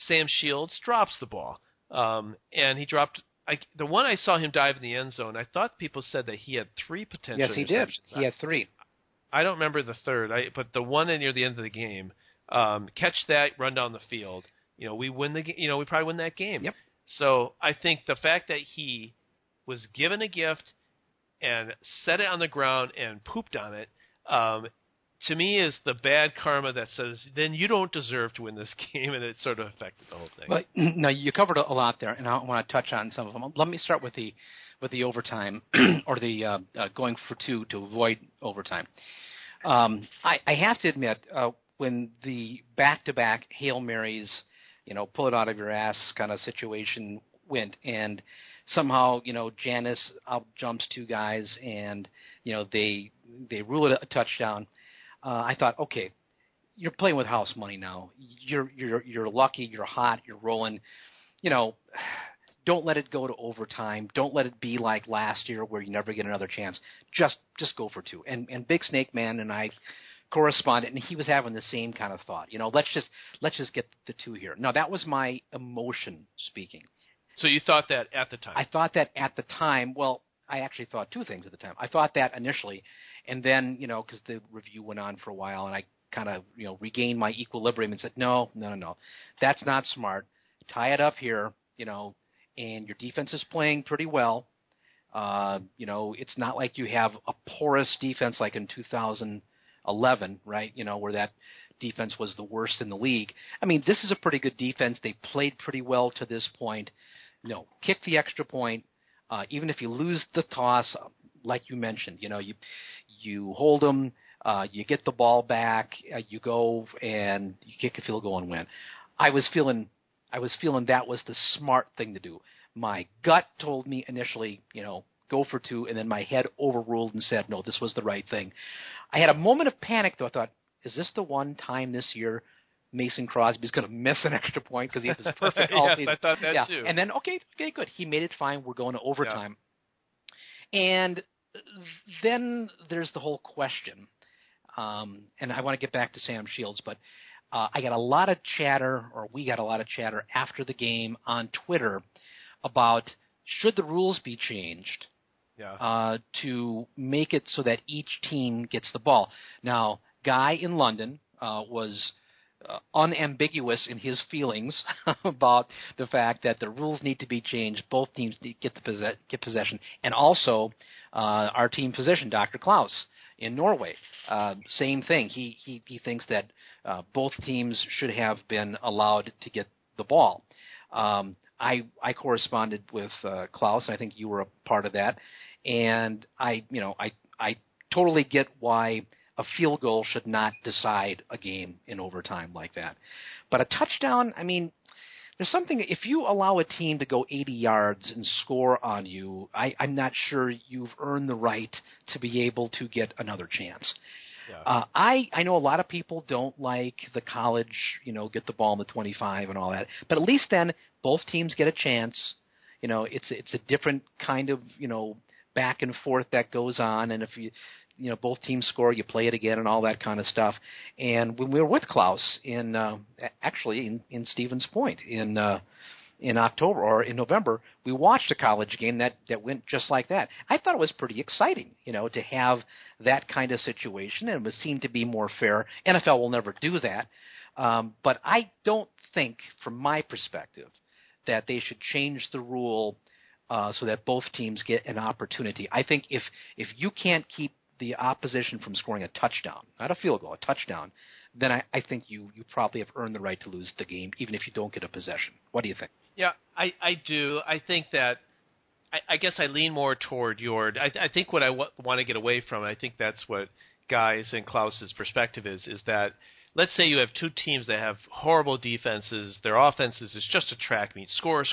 Sam Shields drops the ball. and he dropped. The one I saw him dive in the end zone, I thought people said that he had 3 potential Yes, he did. interceptions. He had 3. I don't remember the third, but the one near the end of the game, catch that, run down the field. We win the. We probably win that game. Yep. So I think the fact that he was given a gift and set it on the ground and pooped on it, to me is the bad karma that says, then you don't deserve to win this game, and it sort of affected the whole thing. But no, you covered a lot there, and I want to touch on some of them. Let me start with the overtime or the going for 2 to avoid overtime. I have to admit, when the back-to-back Hail Marys, pull it out of your ass kind of situation went, and somehow, Janice out jumps 2 guys, and they rule it a touchdown. I thought, okay, you're playing with house money now. You're lucky. You're hot. You're rolling. Don't let it go to overtime. Don't let it be like last year where you never get another chance. Just go for 2. And Big Snake Man and I corresponded, and he was having the same kind of thought. Let's just get the 2 here. Now that was my emotion speaking. So you thought that at the time? I thought that at the time. Well, I actually thought 2 things at the time. I thought that initially. And then, because the review went on for a while, and I kind of, regained my equilibrium and said, no, that's not smart. Tie it up here, and your defense is playing pretty well. It's not like you have a porous defense like in 2011, right? Where that defense was the worst in the league. I mean, this is a pretty good defense. They played pretty well to this point. No, kick the extra point. Even if you lose the toss, like you mentioned, you hold them, you get the ball back, you go and you kick a field goal and win. I was feeling that was the smart thing to do. My gut told me initially, go for 2, and then my head overruled and said, no, this was the right thing. I had a moment of panic, though. I thought, is this the one time this year Mason Crosby's going to miss an extra point because he had this perfect all yes, season? I thought that too. And then, okay, good. He made it fine. We're going to overtime. Yeah. And then there's the whole question, and I want to get back to Sam Shields, but I got a lot of chatter, or we got a lot of chatter after the game on Twitter about should the rules be changed to make it so that each team gets the ball. Now, Guy in London was unambiguous in his feelings about the fact that the rules need to be changed. Both teams get possession, and also our team physician, Dr. Klaus in Norway, same thing. He thinks that both teams should have been allowed to get the ball. I corresponded with Klaus, and I think you were a part of that. And I totally get why a field goal should not decide a game in overtime like that. But a touchdown, I mean, there's something, if you allow a team to go 80 yards and score on you, I'm not sure you've earned the right to be able to get another chance. Yeah. I know a lot of people don't like the college, get the ball in the 25 and all that. But at least then both teams get a chance. It's a different kind of, back and forth that goes on. And if both teams score, you play it again and all that kind of stuff. And when we were with Klaus in Stevens Point in October or in November, we watched a college game that went just like that. I thought it was pretty exciting, to have that kind of situation, and it seemed to be more fair. NFL will never do that. But I don't think, from my perspective, that they should change the rule so that both teams get an opportunity. I think if you can't keep the opposition from scoring a touchdown, not a field goal, a touchdown, then I think you probably have earned the right to lose the game, even if you don't get a possession. What do you think? Yeah, I do. I think that I guess I lean more toward I think what I want to get away from, I think that's what Guy's and Klaus's perspective is that let's say you have 2 teams that have horrible defenses. Their offenses is just a track meet. Score.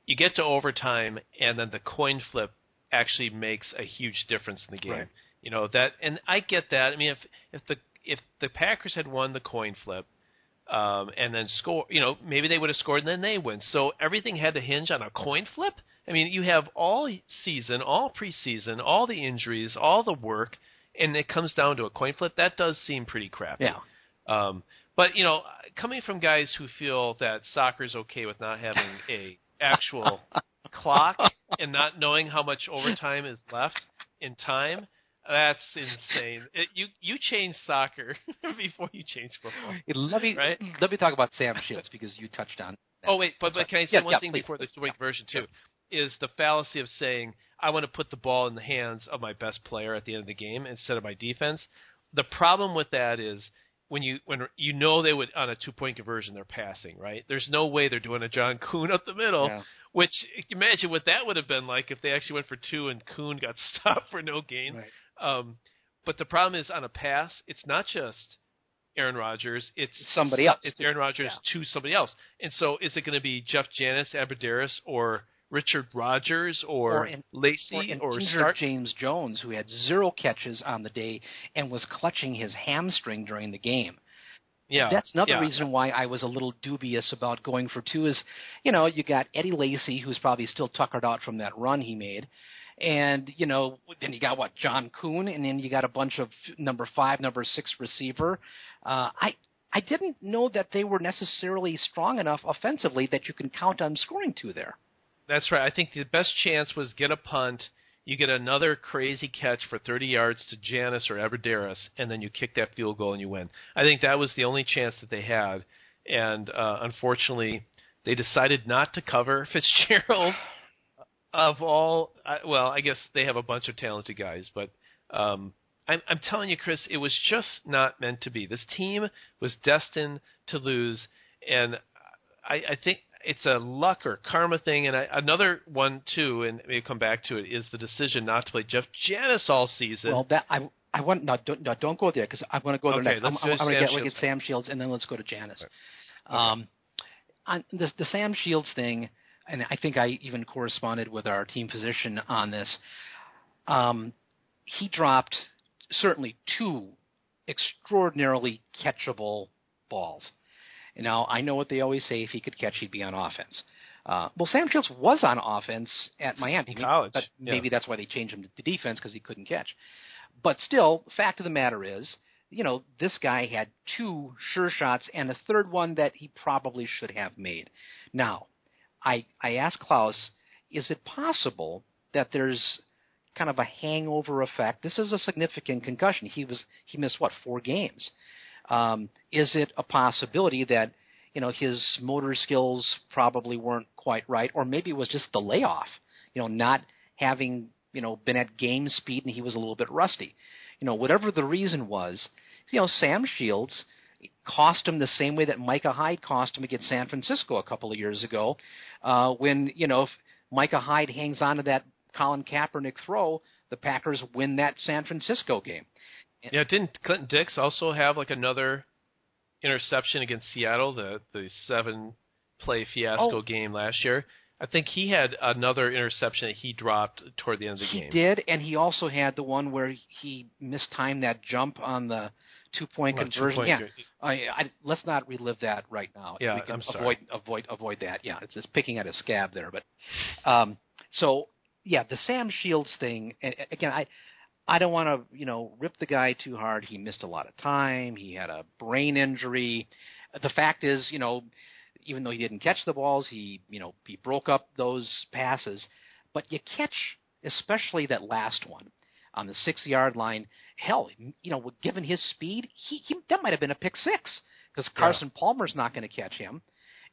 You get to overtime, and then the coin flip actually makes a huge difference in the game. Right. That, and I get that. I mean, if the Packers had won the coin flip, and then score, maybe they would have scored and then they win. So everything had to hinge on a coin flip. I mean, you have all season, all preseason, all the injuries, all the work, and it comes down to a coin flip. That does seem pretty crappy. Yeah. But, coming from guys who feel that soccer's okay with not having a actual clock and not knowing how much overtime is left in time, that's insane. You change soccer before you change football. Let me talk about Sam Shields because you touched on that. Oh, wait, but can I say one thing please. before the two-week version, too? Is the fallacy of saying, I want to put the ball in the hands of my best player at the end of the game instead of my defense. The problem with that is when they would, on a two-point conversion, they're passing, right? There's no way they're doing a John Kuhn up the middle, which imagine what that would have been like if they actually went for two and Kuhn got stopped for no gain. Right. But the problem is on a pass, it's not just Aaron Rodgers, it's somebody else. It's Aaron Rodgers to somebody else. And so is it going to be Jeff Janis, Abderus, or Richard Rodgers, or Lacy, or injured James Jones, who had 0 catches on the day and was clutching his hamstring during the game. Yeah, that's another reason why I was a little dubious about going for 2 is, you got Eddie Lacy, who's probably still tuckered out from that run he made. And, then you got, John Kuhn, and then you got a bunch of number 5, number 6 receiver. I didn't know that they were necessarily strong enough offensively that you can count on scoring 2 there. That's right. I think the best chance was get a punt, you get another crazy catch for 30 yards to Janis or Abderus, and then you kick that field goal and you win. I think that was the only chance that they had, and unfortunately, they decided not to cover Fitzgerald. Of all, I guess they have a bunch of talented guys, but I'm telling you, Chris, it was just not meant to be. This team was destined to lose, and I think it's a luck or karma thing. And another one too, and maybe come back to it, is the decision not to play Jeff Janis all season. Well, that I want don't go there because I want to go there next. I'm going to look at Sam Shields, and then let's go to Janis. Right. On the Sam Shields thing. And I think I even corresponded with our team physician on this. He dropped certainly 2 extraordinarily catchable balls. And now, I know what they always say, if he could catch, he'd be on offense. Well, Sam Shields was on offense at Miami. In college. But maybe that's why they changed him to defense, because he couldn't catch. But still, fact of the matter is, this guy had 2 sure shots and a third one that he probably should have made. Now, I asked Klaus, is it possible that there's kind of a hangover effect? This is a significant concussion. He missed 4 games. Is it a possibility that his motor skills probably weren't quite right, or maybe it was just the layoff, not having been at game speed and he was a little bit rusty. Whatever the reason was, Sam Shields cost him the same way that Micah Hyde cost him against San Francisco a couple of years ago, when if Micah Hyde hangs on to that Colin Kaepernick throw, the Packers win that San Francisco game. Yeah, didn't Clinton Dix also have another interception against Seattle, the 7-play fiasco game last year? I think he had another interception that he dropped toward the end of the game. He did, and he also had the one where he mistimed that jump on the 2-point conversion. Let's not relive that right now. Yeah, we can I'm sorry. Avoid that. Yeah, it's just picking at a scab there. But the Sam Shields thing. Again, I don't want to rip the guy too hard. He missed a lot of time. He had a brain injury. The fact is, even though he didn't catch the balls, he broke up those passes. But you catch, especially that last one on the 6-yard line. Hell, given his speed, he that might have been a pick 6 because Carson Palmer's not going to catch him,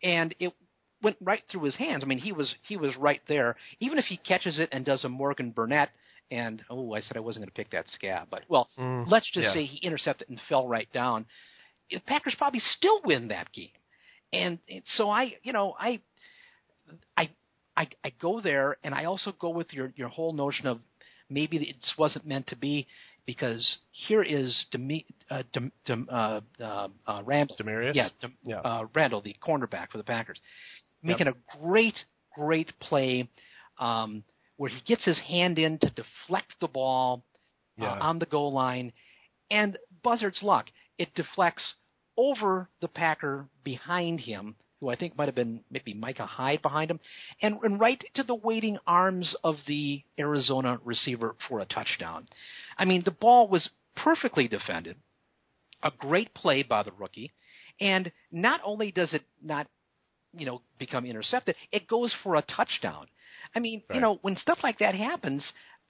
and it went right through his hands. I mean, he was right there. Even if he catches it and does a Morgan Burnett, and I said I wasn't going to pick that scab, but let's just say he intercepted and fell right down. The Packers probably still win that game, and so I go there, and I also go with your whole notion of maybe it wasn't meant to be. Because here is Randall. Demarius? Randall, the cornerback for the Packers, making a great play where he gets his hand in to deflect the ball on the goal line. And buzzard's luck, it deflects over the Packer behind him, who I think might have been maybe Micah Hyde behind him, and right to the waiting arms of the Arizona receiver for a touchdown. I mean, the ball was perfectly defended. a great play by the rookie, and not only does it not, become intercepted, it goes for a touchdown. I mean, Right. when stuff like that happens,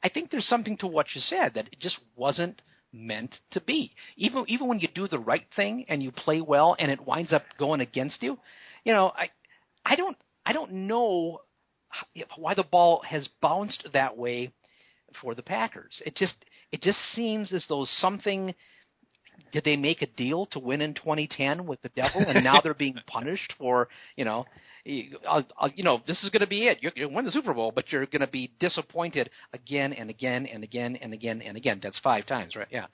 I think there's something to what you said, that it just wasn't meant to be. Even when you do the right thing and you play well and it winds up going against you, I don't know why the ball has bounced that way for the Packers. It just seems as though something. Did they make a deal to win in 2010 with the devil, and now they're being punished for, this is going to be it. You're going to win the Super Bowl, but you're going to be disappointed again and again and again and again and again. That's 5 times, right? Yeah.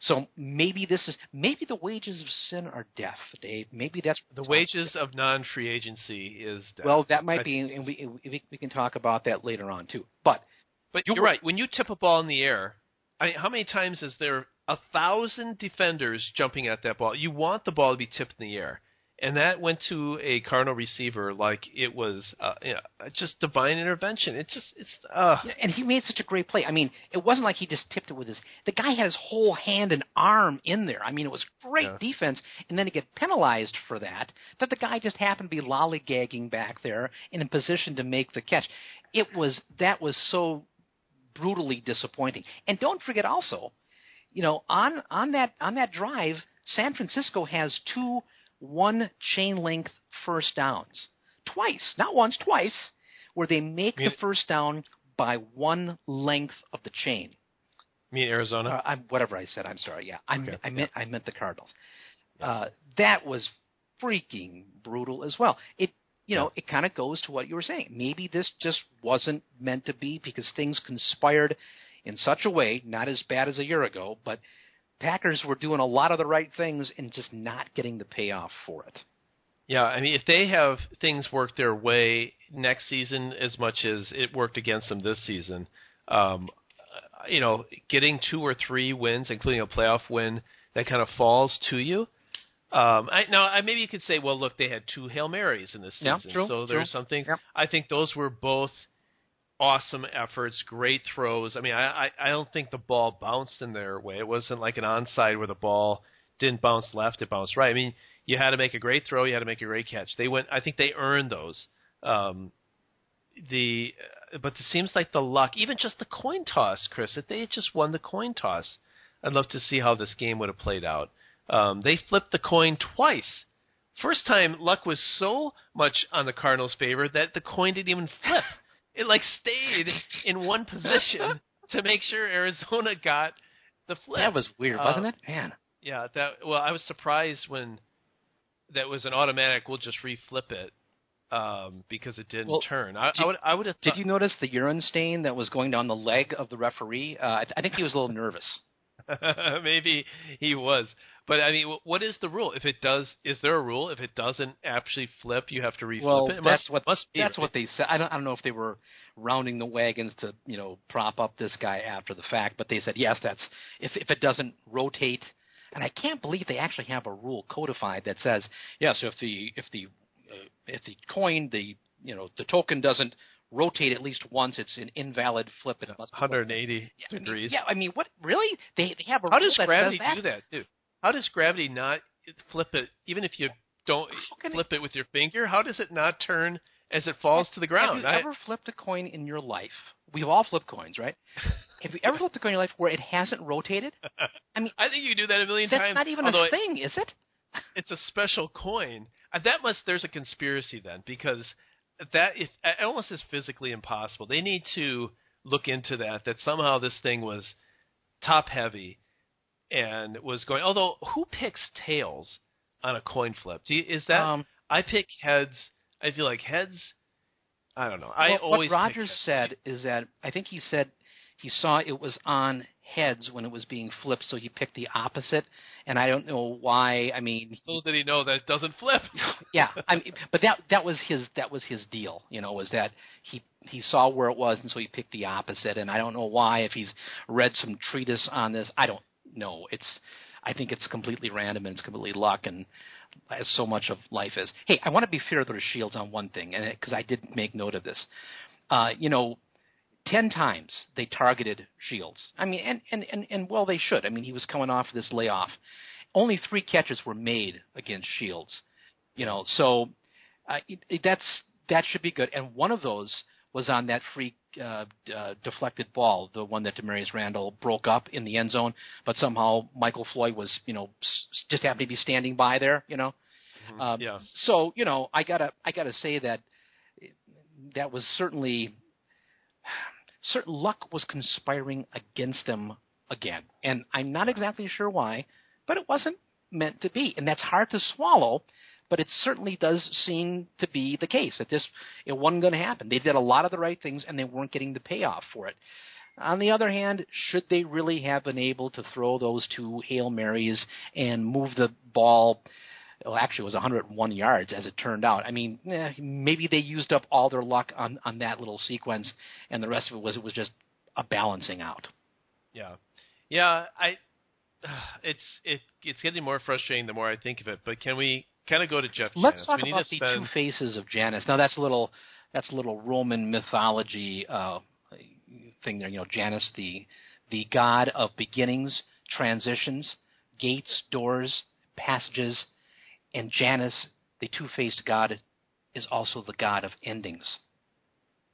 So maybe the wages of sin are death, Dave. Maybe that's The wages of non-free agency is death. Well, that might be, and we can talk about that later on too. But you're right. When you tip a ball in the air, how many times is there 1,000 defenders jumping at that ball? You want the ball to be tipped in the air. And that went to a Cardinal receiver like it was just divine intervention. And he made such a great play. I mean, it wasn't like he just tipped it with his – the guy had his whole hand and arm in there. I mean, it was great defense. And then to get penalized for that the guy just happened to be lollygagging back there and in position to make the catch. That was so brutally disappointing. And don't forget also, on that drive, San Francisco has 2 one-chain-length first downs. Twice, not once, twice, where they make the first down by 1 length of the chain. You mean Arizona? Whatever I said, I'm sorry. Yeah, I meant the Cardinals. Yes. That was freaking brutal as well. It kind of goes to what you were saying. Maybe this just wasn't meant to be because things conspired in such a way, not as bad as a year ago, but Packers were doing a lot of the right things and just not getting the payoff for it. Yeah, I mean, if they have things work their way next season as much as it worked against them this season, getting 2 or 3 wins, including a playoff win, that kind of falls to you. Maybe you could say, well, look, they had 2 Hail Marys in this season, so there's some things. Yep. I think those were both awesome efforts, great throws. I mean, I don't think the ball bounced in their way. It wasn't like an onside where the ball didn't bounce left, it bounced right. I mean, you had to make a great throw, you had to make a great catch. I think they earned those. But it seems like the luck, even just the coin toss, Chris, if they had just won the coin toss, I'd love to see how this game would have played out. They flipped the coin twice. First time, luck was so much on the Cardinals' favor that the coin didn't even flip. It stayed in one position to make sure Arizona got the flip. That was weird, wasn't it? Man. Yeah. I was surprised when that was an automatic. We'll just reflip it because it didn't turn. I would have. Did you notice the urine stain that was going down the leg of the referee? I think he was a little nervous. Maybe he was. But, I mean, what is the rule? Is there a rule? If it doesn't actually flip, you have to reflip it? That's what they said. I don't know if they were rounding the wagons to, prop up this guy after the fact, but they said, yes, that's if it doesn't rotate. And I can't believe they actually have a rule codified that says, yes, if the coin, the token doesn't rotate at least once, it's an invalid flip, and it must be 180 degrees. I mean, what really? They have a How rule does that gravity says that? do that, too? How does gravity not flip it, even if you don't flip it with your finger? How does it not turn as it falls to the ground? Have you ever flipped a coin in your life? We've all flipped coins, right? Have you ever flipped a coin in your life where it hasn't rotated? I mean, I think you do that a million that's times. That's not even a thing, is it? It's a special coin. There's a conspiracy then, because it almost is physically impossible. They need to look into that somehow this thing was top heavy and was going. Although, who picks tails on a coin flip? I pick heads. I feel like heads. I don't know. What Rogers said is that I think he said he saw it was on heads when it was being flipped, so he picked the opposite. And I don't know why. I mean, little did he know that it doesn't flip. Yeah, but that was his deal. Was that he saw where it was, and so he picked the opposite. And I don't know why. If he's read some treatise on this, I don't know. I think it's completely random and it's completely luck, and as so much of life is. Hey, I want to be fair to Shields on one thing, and because I did make note of this. 10 times they targeted Shields. I mean, and well, they should. I mean, he was coming off this layoff, only 3 catches were made against Shields. So that should be good. And one of those was on that free deflected ball, the one that Demarius Randall broke up in the end zone, but somehow Michael Floyd was, just happened to be standing by there, Yeah. So, I gotta say that was certainly certain luck was conspiring against them again. And I'm not exactly sure why, but it wasn't meant to be. And that's hard to swallow, but it certainly does seem to be the case that it wasn't going to happen. They did a lot of the right things, and they weren't getting the payoff for it. On the other hand, should they really have been able to throw those 2 Hail Marys and move the ball? Well, actually, it was 101 yards, as it turned out. I mean, maybe they used up all their luck on that little sequence, and the rest of it was just a balancing out. Yeah. It's getting more frustrating the more I think of it. But can we kind of go to Jeff Janis? Let's talk about the 2 faces of Janis. Now that's a little Roman mythology thing there. Janus, the god of beginnings, transitions, gates, doors, passages, and Janus, the 2-faced god, is also the god of endings.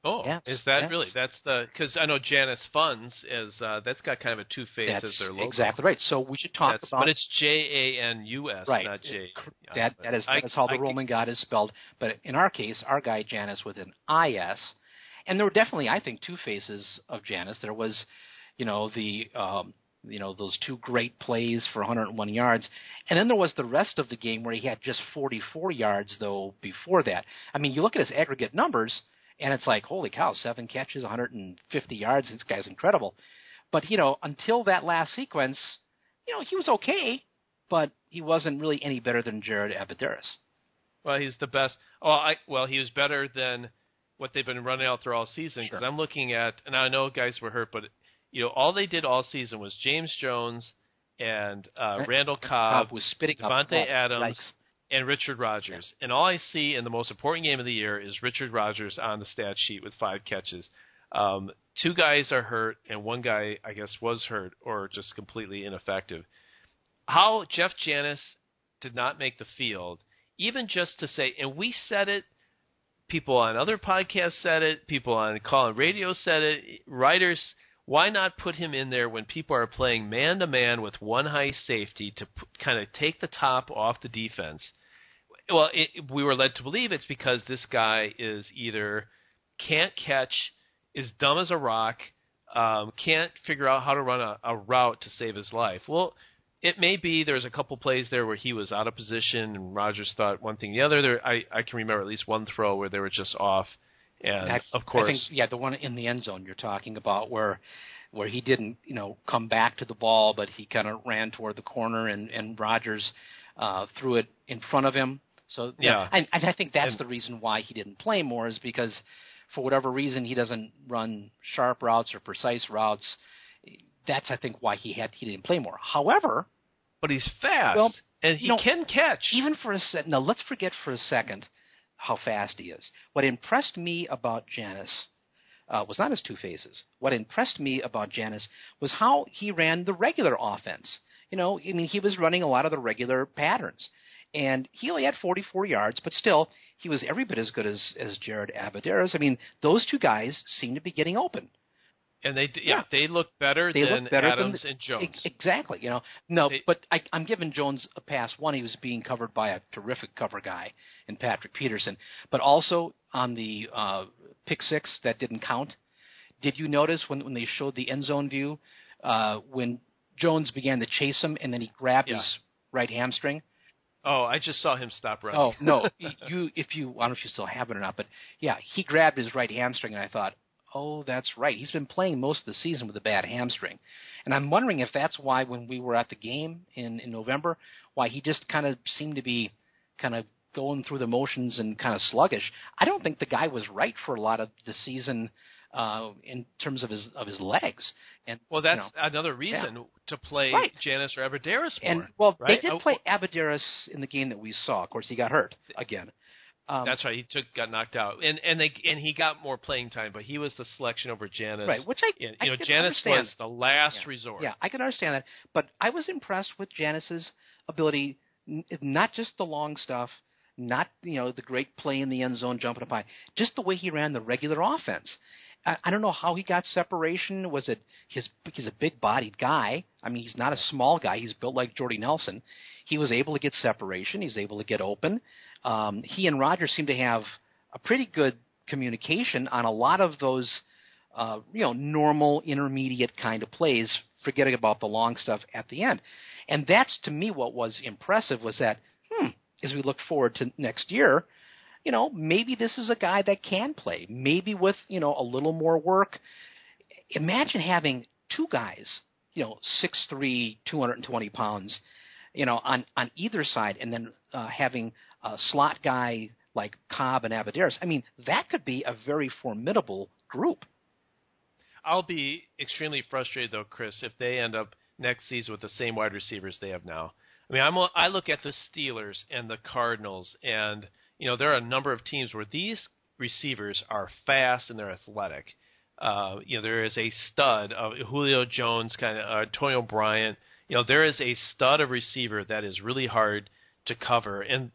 Oh, yes, is that yes. really? That's because I know Janus Funds is that's got kind of a 2-face as their logo. Exactly right. So we should talk about. But it's Janus, right. not J. That is how the Roman god is spelled. But in our case, our guy Janus with an IS, and there were definitely, I think, 2 faces of Janus. There was, those 2 great plays for 101 yards, and then there was the rest of the game where he had just 44 yards though before that. I mean, you look at his aggregate numbers. And it's like, holy cow, 7 catches, 150 yards. This guy's incredible. But, until that last sequence, he was okay, but he wasn't really any better than Jared Abadaris. Well, he's the best. He was better than what they've been running out through all season. Because I'm looking at, and I know guys were hurt, but, all they did all season was James Jones and Randall Cobb, was spitting Devontae up Adams, yikes. and Richard Rodgers. And all I see in the most important game of the year is Richard Rodgers on the stat sheet with 5 catches. 2 guys are hurt, and 1 guy, I guess, was hurt or just completely ineffective. How Jeff Janis did not make the field, even just to say, and we said it, people on other podcasts said it, people on call-in radio said it, writers, why not put him in there when people are playing man-to-man with 1 high safety to kind of take the top off the defense? Well, we were led to believe it's because this guy is either can't catch, is dumb as a rock, can't figure out how to run a route to save his life. Well, it may be there's a couple plays there where he was out of position and Rodgers thought one thing or the other. I can remember at least 1 throw where they were just off. And of course, I think, the one in the end zone you're talking about where he didn't, come back to the ball, but he kind of ran toward the corner and Rodgers threw it in front of him. So and I think that's the reason why he didn't play more is because for whatever reason he doesn't run sharp routes or precise routes. That's I think why he didn't play more. However, but he's fast and he can catch. Even for a second. Now let's forget for a second how fast he is. What impressed me about Janis was not his 2 faces. What impressed me about Janis was how he ran the regular offense. He was running a lot of the regular patterns. And he only had 44 yards, but still, he was every bit as good as Jared Abadaris. I mean, those 2 guys seem to be getting open. And they look better than Adams and Jones. Exactly. But I'm giving Jones a pass. 1, he was being covered by a terrific cover guy in Patrick Peterson. But also on the pick 6 that didn't count, did you notice when they showed the end zone view, when Jones began to chase him and then he grabbed his right hamstring? Oh, I just saw him stop running. Oh, no. I don't know if you still have it or not, but he grabbed his right hamstring, and I thought, oh, that's right. He's been playing most of the season with a bad hamstring. And I'm wondering if that's why when we were at the game in November, why he just kind of seemed to be kind of going through the motions and kind of sluggish. I don't think the guy was right for a lot of the season in terms of his legs. And that's another reason to play Janis or Abadaris more. And they did play Abadaris in the game that we saw. Of course, he got hurt again. That's right. He got knocked out, and he got more playing time, but he was the selection over Janis. Right, which I can Janis understand. was the last resort. Yeah, I can understand that. But I was impressed with Janis's ability, not just the long stuff, not the great play in the end zone, jumping up high, just the way he ran the regular offense. I don't know how he got separation. Was it he's a big-bodied guy. I mean, he's not a small guy. He's built like Jordy Nelson. He was able to get separation. He's able to get open. He and Rodgers seem to have a pretty good communication on a lot of those, normal intermediate kind of plays, forgetting about the long stuff at the end. And that's, to me, what was impressive was that, as we look forward to next year, maybe this is a guy that can play. Maybe with, a little more work. Imagine having two guys, 6'3", 220 pounds, on either side, and then having a slot guy like Cobb and Abadaris. I mean, that could be a very formidable group. I'll be extremely frustrated, though, Chris, if they end up next season with the same wide receivers they have now. I mean, I look at the Steelers and the Cardinals, and there are a number of teams where these receivers are fast and they're athletic. There is a stud of Julio Jones, kind of Antonio Bryant. There is a stud of receiver that is really hard to cover, and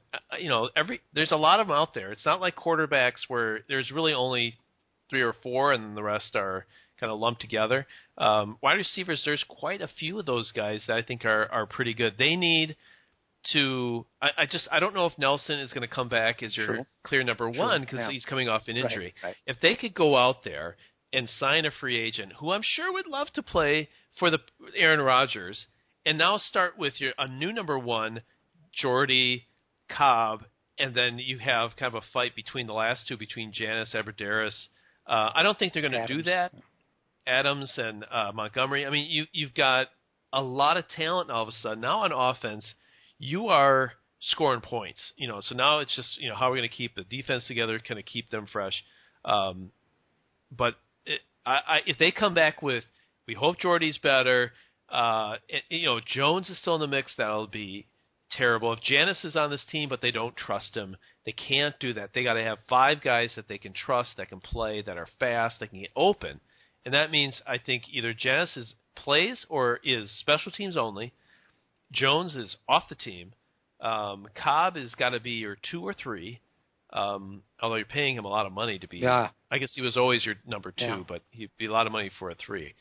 there's a lot of them out there. It's not like quarterbacks where there's really only 3 or 4, and the rest are kind of lumped together. Wide receivers, there's quite a few of those guys that I think are pretty good. They need to. I don't know if Nelson is going to come back as your clear number one because he's coming off an injury. Right. If they could go out there and sign a free agent who I'm sure would love to play for the Aaron Rodgers, and now start with a new number one, Jordy, Cobb, and then you have kind of a fight between the last two, between Janis, Abadaris. I don't think they're going to do that. Adams and Montgomery. I mean, you've got a lot of talent all of a sudden. Now on offense, you are scoring points. So now it's just how are we going to keep the defense together, kind of keep them fresh. But if they come back with, we hope Jordy's better. Jones is still in the mix. That'll be terrible. If Janis is on this team, but they don't trust him, they can't do that. They got to have 5 guys that they can trust, that can play, that are fast, that can get open. And that means, I think, either Janis plays or is special teams only. Jones is off the team. Cobb has got to be your 2 or 3, although you're paying him a lot of money to be. Yeah. I guess he was always your number 2, but he'd be a lot of money for a 3.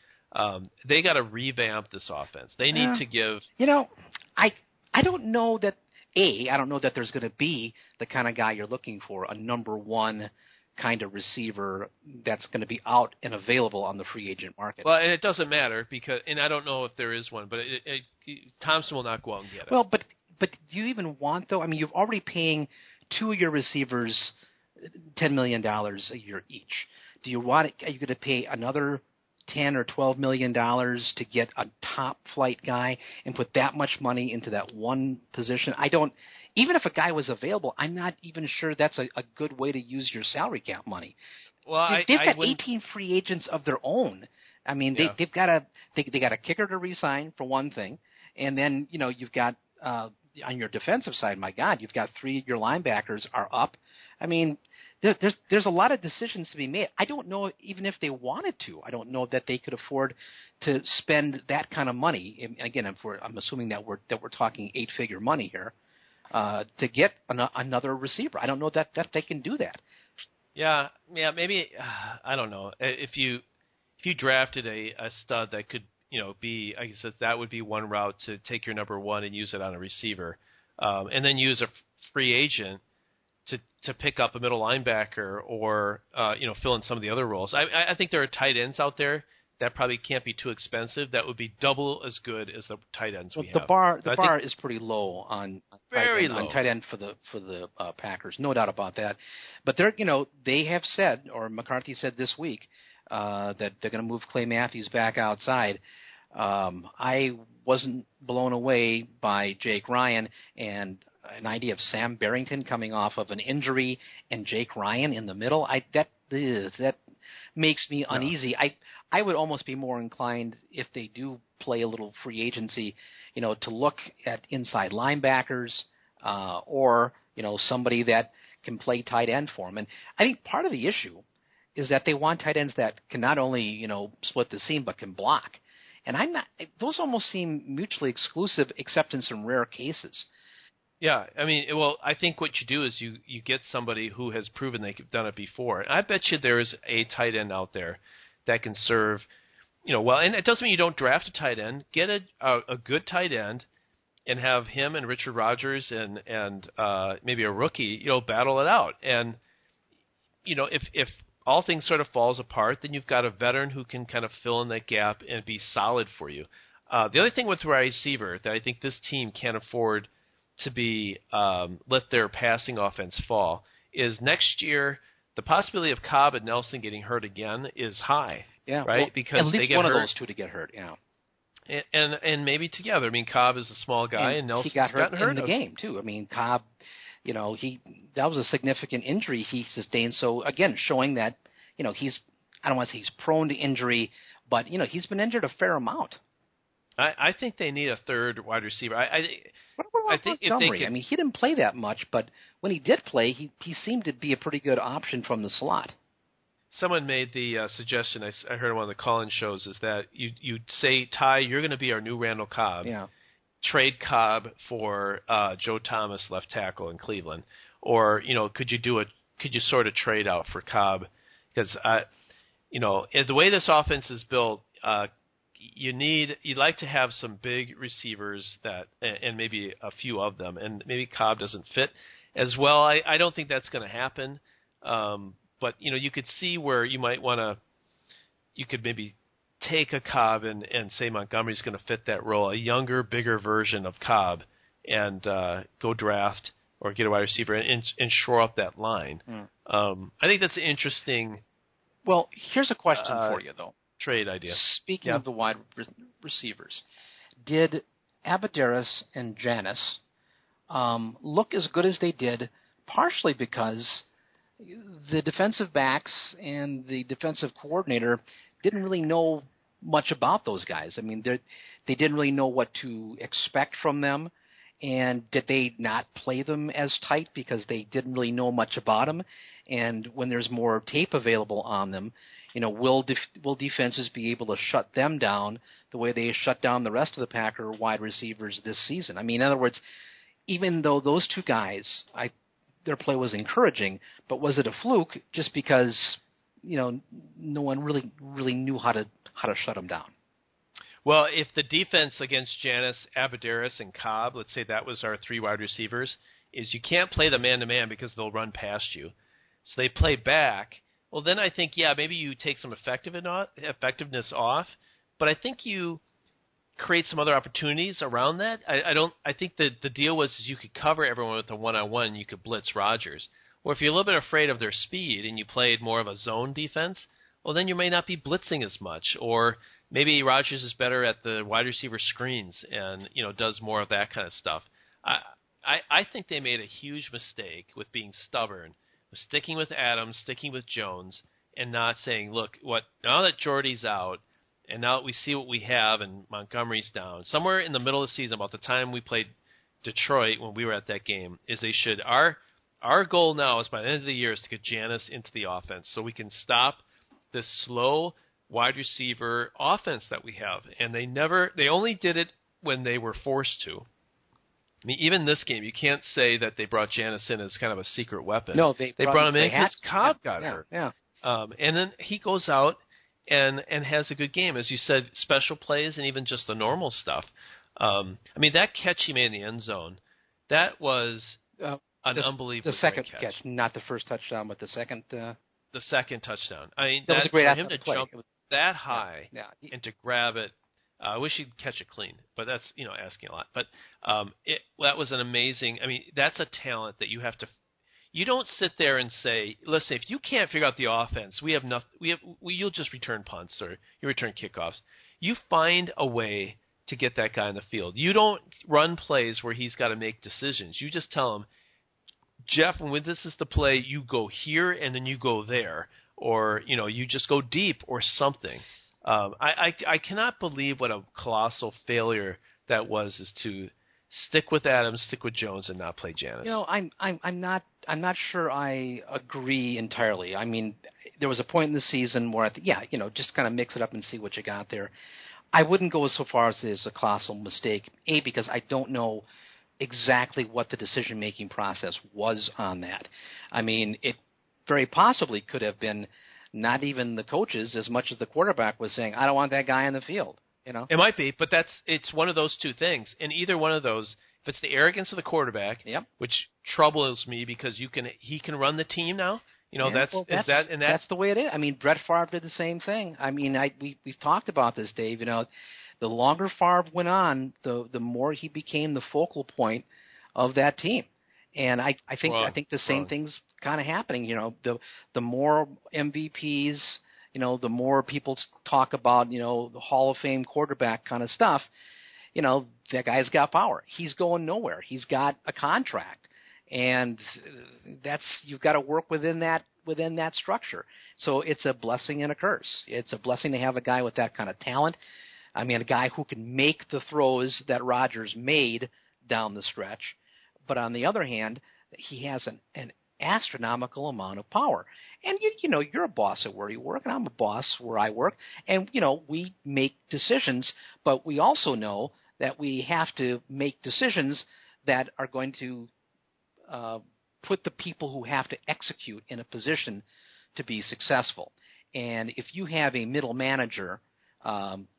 They got to revamp this offense. They need to give. I don't know that. I don't know that there's going to be the kind of guy you're looking for, a number one kind of receiver that's going to be out and available on the free agent market. Well, and it doesn't matter and I don't know if there is one, but Thompson will not go out and get it. Well, but do you even want, though? I mean, you're already paying 2 of your receivers $10 million a year each. Do you want it? Are you going to pay another $10 or $12 million to get a top flight guy and put that much money into that one position? Even if a guy was available, I'm not even sure that's a good way to use your salary cap money. Well, they've got 18 free agents of their own. I mean, they've got a kicker to re-sign for one thing, and then you've got on your defensive side, my God, you've got 3 of your linebackers are up. I mean, there's a lot of decisions to be made. I don't know even if they wanted to. I don't know that they could afford to spend that kind of money. And again, I'm assuming that we're talking 8-figure money here to get another receiver. I don't know that they can do that. Yeah, maybe I don't know. If you drafted a stud that could be, I guess that would be one route to take your number one and use it on a receiver, and then use a free agent to pick up a middle linebacker or fill in some of the other roles. I think there are tight ends out there that probably can't be too expensive. That would be double as good as the tight ends we have. The bar is pretty low on tight end for the Packers, no doubt about that. But they have said, or McCarthy said this week, that they're going to move Clay Matthews back outside. I wasn't blown away by Jake Ryan and an idea of Sam Barrington coming off of an injury and Jake Ryan in the middle. That makes me uneasy. I would almost be more inclined, if they do play a little free agency, to look at inside linebackers or somebody that can play tight end for them. And I think part of the issue is that they want tight ends that can not only split the seam but can block. And those almost seem mutually exclusive, except in some rare cases. Yeah, I mean, well, I think what you do is you get somebody who has proven they've done it before. And I bet you there's a tight end out there that can serve, well. And it doesn't mean you don't draft a tight end. Get a good tight end and have him and Richard Rodgers and maybe a rookie, battle it out. And if all things sort of falls apart, then you've got a veteran who can kind of fill in that gap and be solid for you. The other thing with wide receiver that I think this team can't afford to be let their passing offense fall is next year the possibility of Cobb and Nelson getting hurt again is high. Yeah, right. Well, because at least they get one hurt. of those two to get hurt. Yeah. And maybe together. I mean, Cobb is a small guy, and Nelson's he got hurt gotten hurt in the game too. I mean, Cobb, that was a significant injury he sustained. So again, showing that he's, I don't want to say he's prone to injury, but he's been injured a fair amount. I think they need a third wide receiver. I think if Montgomery? they could, I mean, he didn't play that much, but when he did play, he seemed to be a pretty good option from the slot. Someone made the suggestion, I heard on one of the call-in shows, is that you'd say, Ty, you're going to be our new Randall Cobb. Yeah. Trade Cobb for Joe Thomas, left tackle in Cleveland. Or, could you sort of trade out for Cobb? Because, the way this offense is built, you'd like to have some big receivers and maybe a few of them, and maybe Cobb doesn't fit as well. I don't think that's going to happen. But you could see where you might want to. You could maybe take a Cobb and say Montgomery's going to fit that role, a younger, bigger version of Cobb, and go draft or get a wide receiver and shore up that line. I think that's an interesting. Well, here's a question for you though. Trade idea. Speaking of the wide receivers, did Abadaris and Janis look as good as they did, partially because the defensive backs and the defensive coordinator didn't really know much about those guys? I mean, they didn't really know what to expect from them, and did they not play them as tight because they didn't really know much about them? And when there's more tape available on them, will defenses be able to shut them down the way they shut down the rest of the Packer wide receivers this season? I mean, in other words, even though those two guys, their play was encouraging, but was it a fluke just because no one really knew how to shut them down? Well, if the defense against Janis, Abadaris, and Cobb, let's say that was our three wide receivers, is you can't play the man-to-man because they'll run past you. So they play back. Well, then I think, maybe you take some effectiveness off, but I think you create some other opportunities around that. I think that the deal was you could cover everyone with a one-on-one, you could blitz Rodgers. Or if you're a little bit afraid of their speed and you played more of a zone defense, well, then you may not be blitzing as much. Or maybe Rodgers is better at the wide receiver screens and, does more of that kind of stuff. I think they made a huge mistake with being stubborn, with sticking with Adams, sticking with Jones, and not saying, look, now that Jordy's out, and now that we see what we have and Montgomery's down, somewhere in the middle of the season, about the time we played Detroit when we were at that game, is our goal now is by the end of the year is to get Janis into the offense so we can stop this slow wide receiver offense that we have. And they only did it when they were forced to. I mean, even this game, you can't say that they brought Janis in as kind of a secret weapon. No, they brought him in because Cobb got hurt. hurt. Yeah. And then he goes out and has a good game. As you said, special plays and even just the normal stuff. I mean, that catch he made in the end zone, that was an unbelievable The second catch. Not the first touchdown, but the second. The second touchdown. I mean, that was a great for him to play. jump that high Yeah. and to grab it. I wish he'd catch it clean, but that's asking a lot. But that was an amazing. I mean, that's a talent that you have to. You don't sit there and say, "Listen, if you can't figure out the offense, we have nothing. You'll just return punts or you return kickoffs. You find a way to get that guy in the field. You don't run plays where he's got to make decisions. You just tell him, Jeff, when this is the play, you go here and then you go there, or you just go deep or something." I cannot believe what a colossal failure that was, is to stick with Adams, stick with Jones, and not play Janis. I'm not sure I agree entirely. I mean, there was a point in the season where just kind of mix it up and see what you got there. I wouldn't go so far as to say it's a colossal mistake, because I don't know exactly what the decision-making process was on that. I mean, it very possibly could have been not even the coaches as much as the quarterback was saying, I don't want that guy on the field. It might be, but it's one of those two things. And either one of those, if it's the arrogance of the quarterback, which troubles me because he can run the team now. That's the way it is. I mean, Brett Favre did the same thing. I mean, we've talked about this, Dave. The longer Favre went on, the more he became the focal point of that team. And I think the same thing's kind of happening. The more MVPs, the more people talk about, the Hall of Fame quarterback kind of stuff. That guy's got power. He's going nowhere. He's got a contract, and you've got to work within that structure. So it's a blessing and a curse. It's a blessing to have a guy with that kind of talent. I mean, a guy who can make the throws that Rodgers made down the stretch. But on the other hand, he has an astronomical amount of power. And, you're a boss at where you work, and I'm a boss where I work. And, we make decisions, but we also know that we have to make decisions that are going to put the people who have to execute in a position to be successful. And if you have a middle manager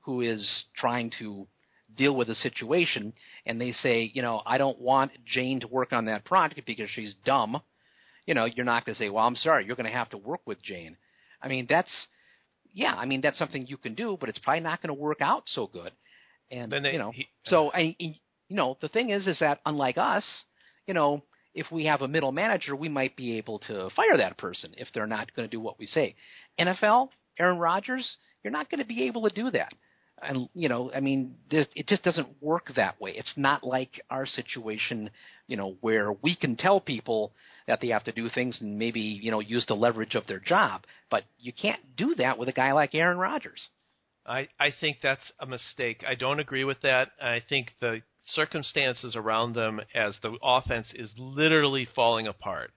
who is trying to deal with a situation, and they say, I don't want Jane to work on that project because she's dumb, you're not going to say, well, I'm sorry, you're going to have to work with Jane. I mean, that's something you can do, but it's probably not going to work out so good. And, the thing is that unlike us, if we have a middle manager, we might be able to fire that person if they're not going to do what we say. NFL, Aaron Rodgers, you're not going to be able to do that. And, it just doesn't work that way. It's not like our situation, where we can tell people that they have to do things and maybe, use the leverage of their job. But you can't do that with a guy like Aaron Rodgers. I think that's a mistake. I don't agree with that. I think the circumstances around them as the offense is literally falling apart,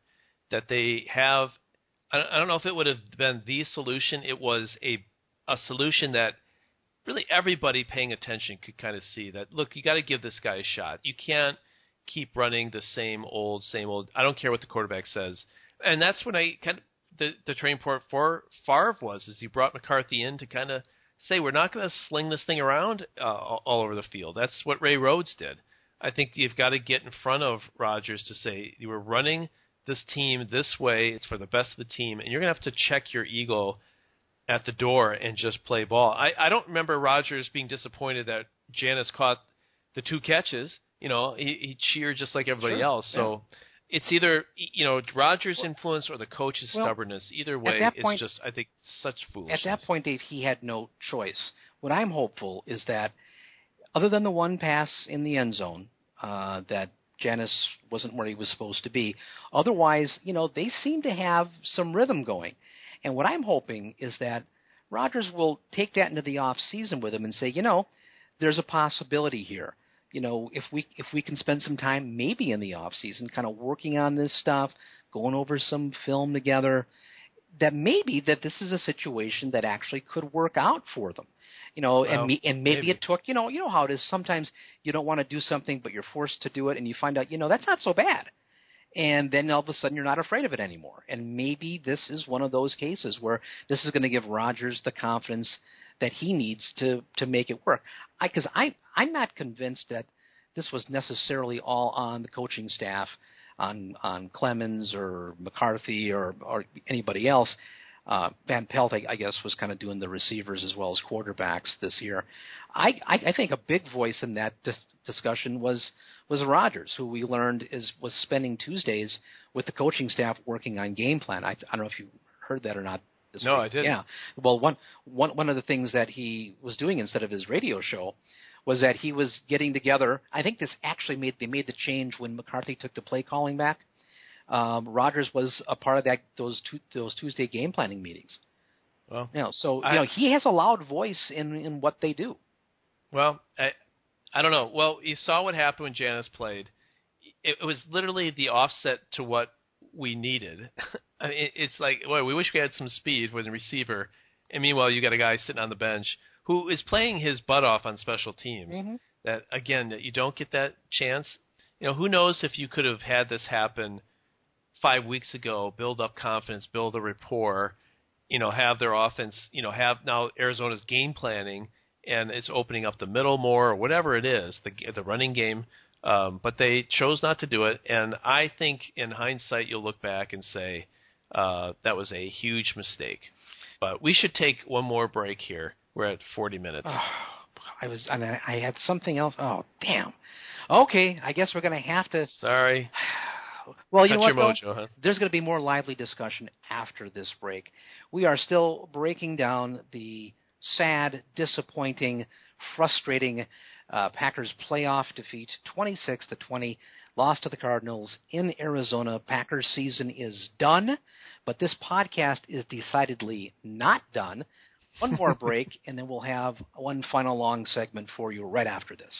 that they have – I don't know if it would have been the solution. It was a solution that really everybody paying attention could kind of see that, look, you got to give this guy a shot. You can't keep running the same old. I don't care what the quarterback says. And that's when I kind of the training point for Favre was, is he brought McCarthy in to kind of say, we're not going to sling this thing around all over the field. That's what Ray Rhodes did. I think you've got to get in front of Rodgers to say, you were running this team this way. It's for the best of the team. And you're going to have to check your ego at the door and just play ball. I don't remember Rodgers being disappointed that Janis caught the 2 catches. He cheered just like everybody else. So it's either, Rodgers' influence or the coach's stubbornness. Either way, it's just, I think, such foolishness. At that point, Dave, he had no choice. What I'm hopeful is that, other than the one pass in the end zone, that Janis wasn't where he was supposed to be, otherwise, they seem to have some rhythm going. And what I'm hoping is that Rodgers will take that into the off season with him and say, there's a possibility here. If we can spend some time maybe in the off season kind of working on this stuff, going over some film together, that maybe that this is a situation that actually could work out for them. Maybe it took, how it is. Sometimes you don't want to do something, but you're forced to do it, and you find out, that's not so bad. And then all of a sudden you're not afraid of it anymore. And maybe this is one of those cases where this is going to give Rodgers the confidence that he needs to make it work. Because I'm not convinced that this was necessarily all on the coaching staff, on Clemens or McCarthy or anybody else. Van Pelt, I guess, was kind of doing the receivers as well as quarterbacks this year. I think a big voice in that discussion was Rodgers, who we learned was spending Tuesdays with the coaching staff working on game plan. I don't know if you heard that or not. No, I didn't. Yeah. Well, one of the things that he was doing instead of his radio show was that he was getting together. I think this actually made the change when McCarthy took the play calling back. Rodgers was a part of those Tuesday game planning meetings. Well, he has a loud voice in what they do. Well, I don't know. Well, you saw what happened when Janis played. It was literally the offset to what we needed. I mean, it's like, well, we wish we had some speed with the receiver, And meanwhile, you got a guy sitting on the bench who is playing his butt off on special teams. Mm-hmm. That, again, that you don't get that chance. Who knows if you could have had this happen 5 weeks ago, build up confidence, build a rapport, have their offense, have now Arizona's game planning, and it's opening up the middle more, or whatever it is, the running game. But they chose not to do it, and I think in hindsight you'll look back and say that was a huge mistake. But we should take one more break here. We're at 40 minutes. I had something else. Oh, damn. Okay, I guess we're going to have to... Sorry. Well, you Cut know your what, mojo, huh? There's going to be more lively discussion after this break. We are still breaking down the sad, disappointing, frustrating Packers playoff defeat, 26-20, loss to the Cardinals in Arizona. Packers season is done, but this podcast is decidedly not done. One more break, and then we'll have one final long segment for you right after this.